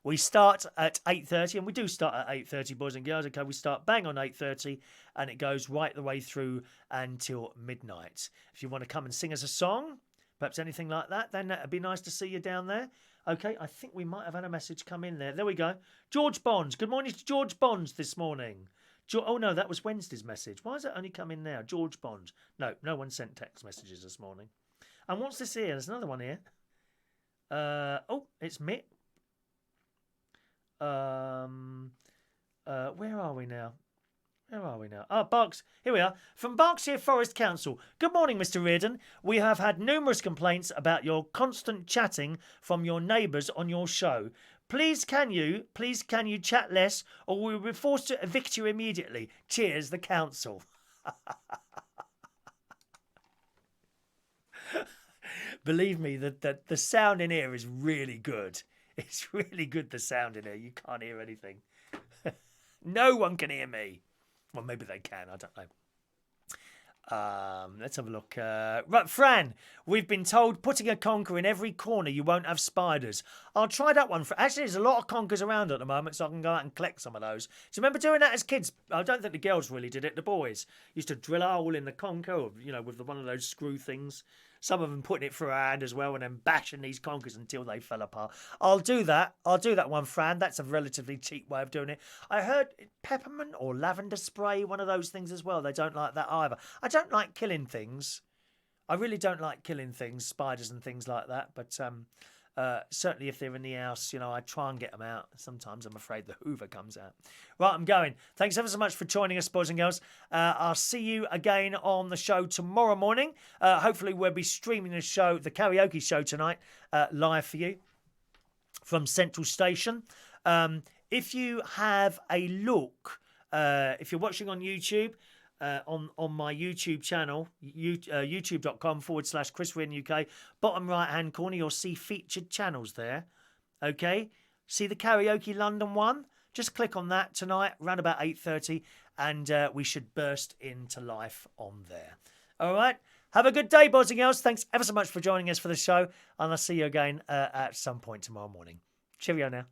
We start at 8:30, and we do start at 8:30, boys and girls. Okay, we start bang on 8:30, and it goes right the way through until midnight. If you want to come and sing us a song, perhaps anything like that, then it'd be nice to see you down there. Okay, I think we might have had a message come in there. There we go. George Bonds. Good morning to George Bonds this morning. Oh, no, that was Wednesday's message. Why has it only come in now? George Bonds. No one sent text messages this morning. And what's this here? There's another one here. It's Mick. Where are we now? Berks. Here we are. From Berkshire Forest Council. Good morning, Mr. Reardon. We have had numerous complaints about your constant chatting from your neighbours on your show. Please can you chat less, or we will be forced to evict you immediately. Cheers, the council. Believe me, the sound in here is really good. It's really good, the sound in here. You can't hear anything. No one can hear me. Well, maybe they can. I don't know. Let's have a look. Right, Fran, we've been told putting a conker in every corner, you won't have spiders. I'll try that one. Actually, there's a lot of conkers around at the moment, so I can go out and collect some of those. Do you remember doing that as kids? I don't think the girls really did it. The boys used to drill a hole in the conker, with one of those screw things. Some of them putting it through a hand as well and then bashing these conkers until they fell apart. I'll do that one, Fran. That's a relatively cheap way of doing it. I heard peppermint or lavender spray, one of those things as well. They don't like that either. I don't like killing things. I really don't like killing things, spiders and things like that. But certainly if they're in the house, I try and get them out. Sometimes I'm afraid the Hoover comes out. Right, I'm going. Thanks ever so much for joining us, boys and girls. I'll see you again on the show tomorrow morning. Hopefully we'll be streaming the karaoke show tonight, live for you from Central Station. If you have a look, if you're watching on YouTube, on my YouTube channel, youtube.com/Chris Reardon UK. Bottom right-hand corner, you'll see featured channels there. Okay? See the Karaoke London one? Just click on that tonight, around about 8:30, and we should burst into life on there. All right? Have a good day, boys and girls. Thanks ever so much for joining us for the show, and I'll see you again at some point tomorrow morning. Cheerio now.